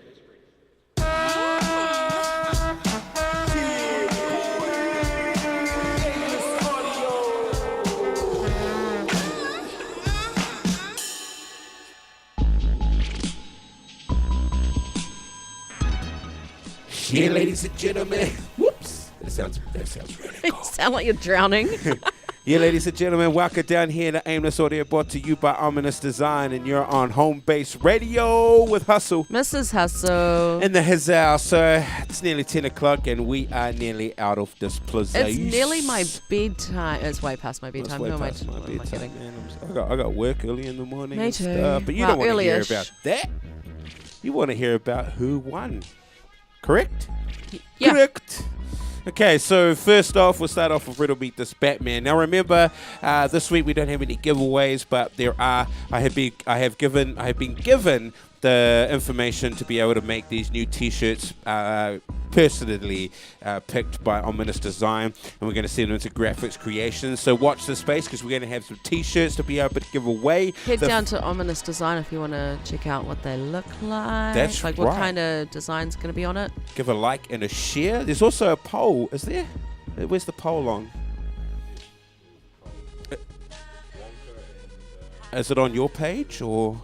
Yeah, ladies and gentlemen. Whoops. That sounds really You cool. sound like you're drowning. Yeah, ladies and gentlemen, welcome down here to Aimless Audio, brought to you by Ominous Design, and you're on Home Base Radio with Hustle. Mrs. Hustle. In the Hazal, so it's nearly 10 o'clock and we are nearly out of this place. It's nearly my bedtime. It's way past my bedtime. Way Who am I past my kidding? bedtime, man. I got work early in the morning Me and too. stuff, but you Well, don't want to hear early-ish. about that. You want to hear about who won, correct? Yeah. Correct. Okay, so first off, we'll start off with Riddle Beat This Batman. Now remember, this week we don't have any giveaways, but there are. I have been given the information to be able to make these new T-shirts, personally picked by Ominous Design, and we're going to send them into Graphics Creations. So watch this space because we're going to have some T-shirts to be able to give away. Head down to Ominous Design if you want to check out what they look like. That's like right. what kind of design's going to be on it. Give a like and a share. There's also a poll. Is there? Where's the poll on? Is it on your page or?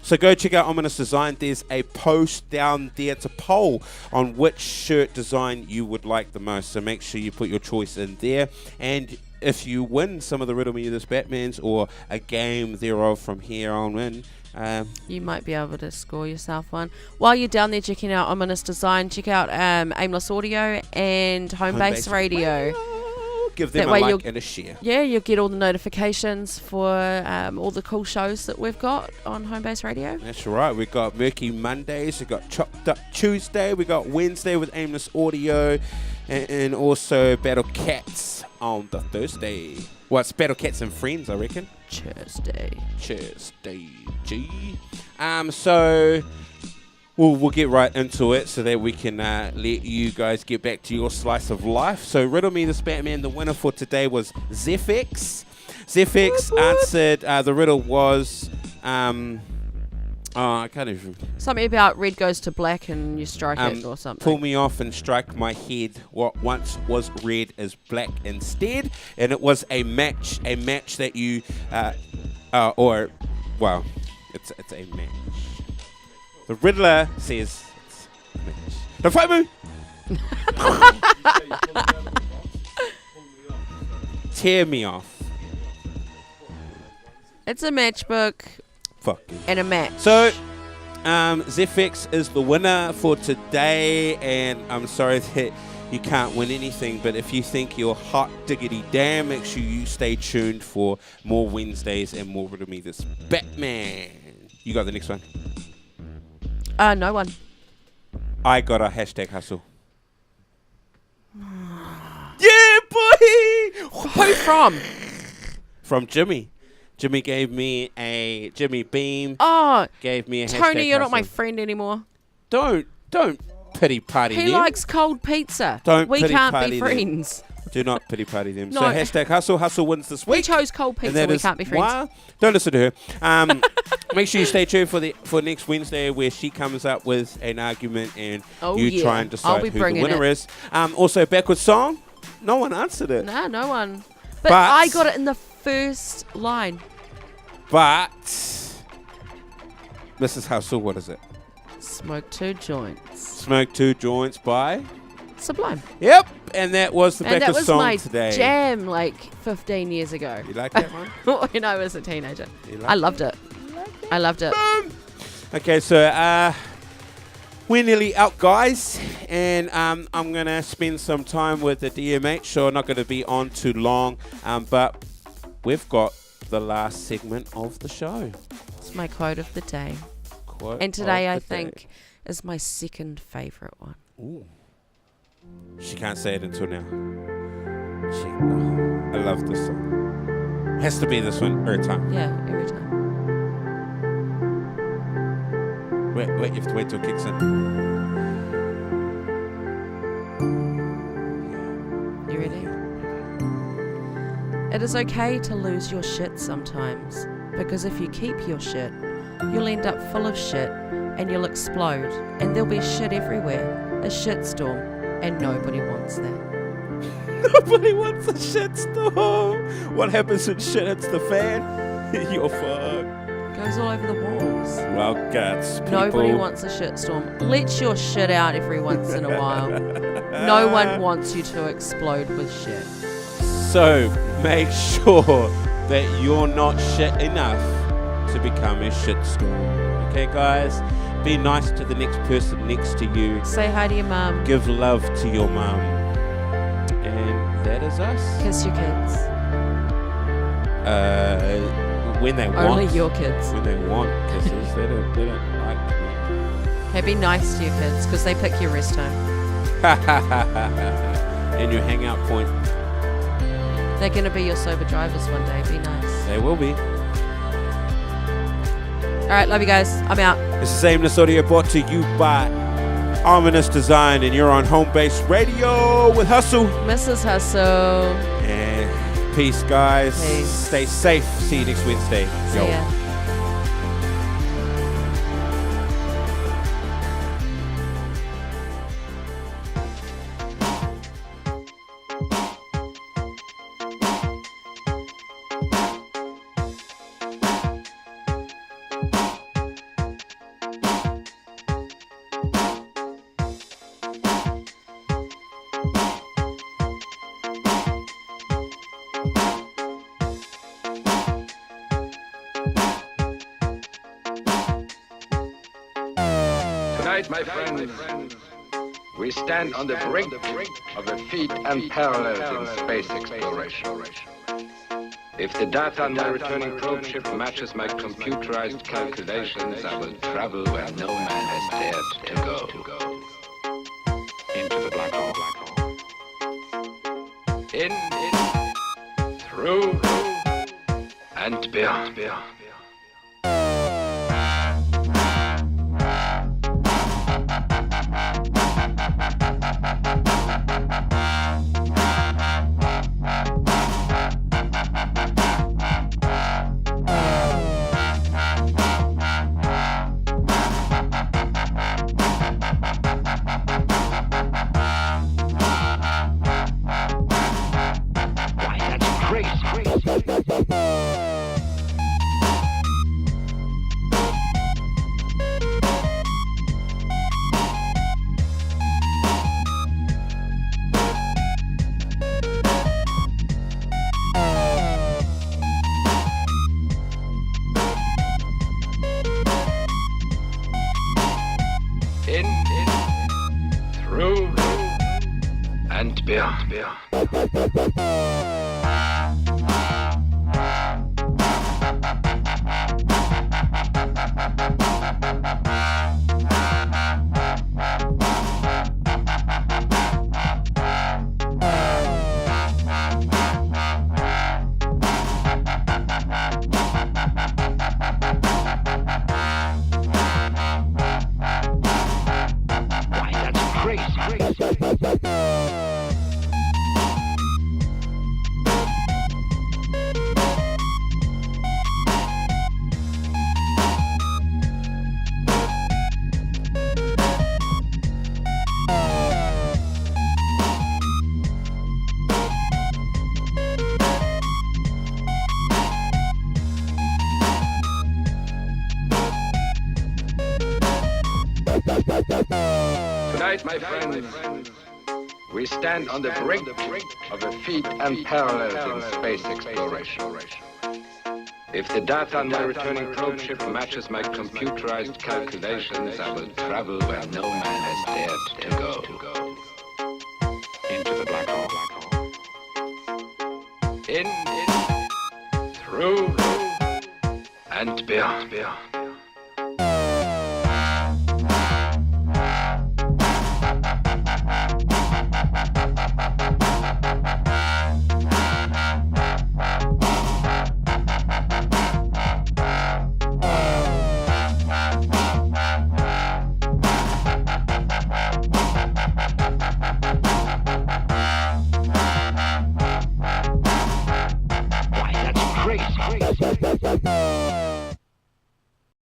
So go check out Ominous Design. There's a post down there. It's a poll on which shirt design you would like the most. So make sure you put your choice in there. And if you win some of the Riddle Me This Batmans or a game thereof from here on in, you might be able to score yourself one. While you're down there checking out Ominous Design, check out Aimless Audio and Homebase Radio. give them That a way like you'll- and a share. Yeah, you'll get all the notifications for all the cool shows that we've got on Homebase Radio. That's right. We've got Murky Mondays. We've got Chopped Up Tuesday. We've got Wednesday with Aimless Audio. And also Battle Cats on the Thursday. Well, it's Battle Cats and Friends, I reckon. Tuesday. G. So we'll get right into it so that we can let you guys get back to your slice of life. So Riddle Me This Batman. The winner for today was Zephyx. Zephyx answered. The riddle was. I can't even. Something about red goes to black and you strike it or something. Pull me off and strike my head. What once was red is black instead, and it was a match that you, it's a match. The Riddler says it's a match. Don't fight me. Tear me off. It's a matchbook Fuck you. and a match. So, Zephyx is the winner for today, and I'm sorry that you can't win anything, but if you think you're hot diggity damn, make sure you stay tuned for more Wednesdays and more Riddle Me This Batman. You got the next one? No one. I got a hashtag hustle. Yeah, boy! Who from? From Jimmy. Jimmy gave me a Jimmy Beam. Oh, Gave me a hashtag Tony, you're not my hustle. friend anymore. Don't pity party He them. likes cold pizza. Don't we pity can't party be them. friends. Do not pity party them. No. So hashtag hustle. Hustle wins this We week. chose cold And pizza. that We is can't be friends. why. Don't listen to her. Make sure you stay tuned for next Wednesday where she comes up with an argument and Oh, you yeah. try and I'll decide be who the bringing winner it. is. Also, backward song. No one answered it. Nah, no one. But But- I got it in the first line. But Mrs. Hustle, what is it? Smoke 2 joints. Smoke 2 joints by. Sublime. Yep, and that was the And that backward was song my today. jam like 15 years ago. You like that one? When I was a teenager. You like I loved it. I loved it. Okay, so we're nearly out, guys, and I'm gonna spend some time with the DMH. So not gonna be on too long, but we've got the last segment of the show. It's my quote of the day. Quote And today of I the think day. is my second favourite one. Ooh. She can't say it until now. I love this song. Has to be this one every time. Yeah, every time. Wait, you have to wait till it kicks in. You ready? It is okay to lose your shit sometimes, because if you keep your shit, you'll end up full of shit and you'll explode, and there'll be shit everywhere, a shitstorm, and nobody wants that. Nobody wants a shitstorm. What happens when shit hits the fan? You're fucked. Goes all over the walls. Well, guts, people. Nobody wants a shitstorm. Let your shit out every once in a while. No one wants you to explode with shit. So make sure that you're not shit enough to become a shitstorm. Okay, guys? Be nice to the next person next to you. Say hi to your mum. Give love to your mum. And that is us. Kiss your kids. When they want. Only your kids. When they want kisses. they don't like me. Hey, be nice to your kids, because they pick your rest home. And your hangout point. They're going to be your sober drivers one day. Be nice. They will be. All right, love you guys. I'm out. This is Aimless Audio, brought to you by Ominous Design, and you're on Home Base Radio with Hustle. Mrs. Hustle. And peace, guys. Peace. Stay safe. See you next Wednesday. See ya. Tonight, my friends, we stand on the brink of a feat unparalleled in space exploration. If the data on my returning probe ship matches my computerized calculations, I will travel where no man has dared to go. Into the black hole. In, through, and beyond. In, through, and beyond. Tonight, my friends, we stand on the brink of a feat unparalleled in space exploration. If the data on my returning probe ship matches my computerized calculations, I will travel where no man has dared to go. Into the black hole. In, through, and beyond.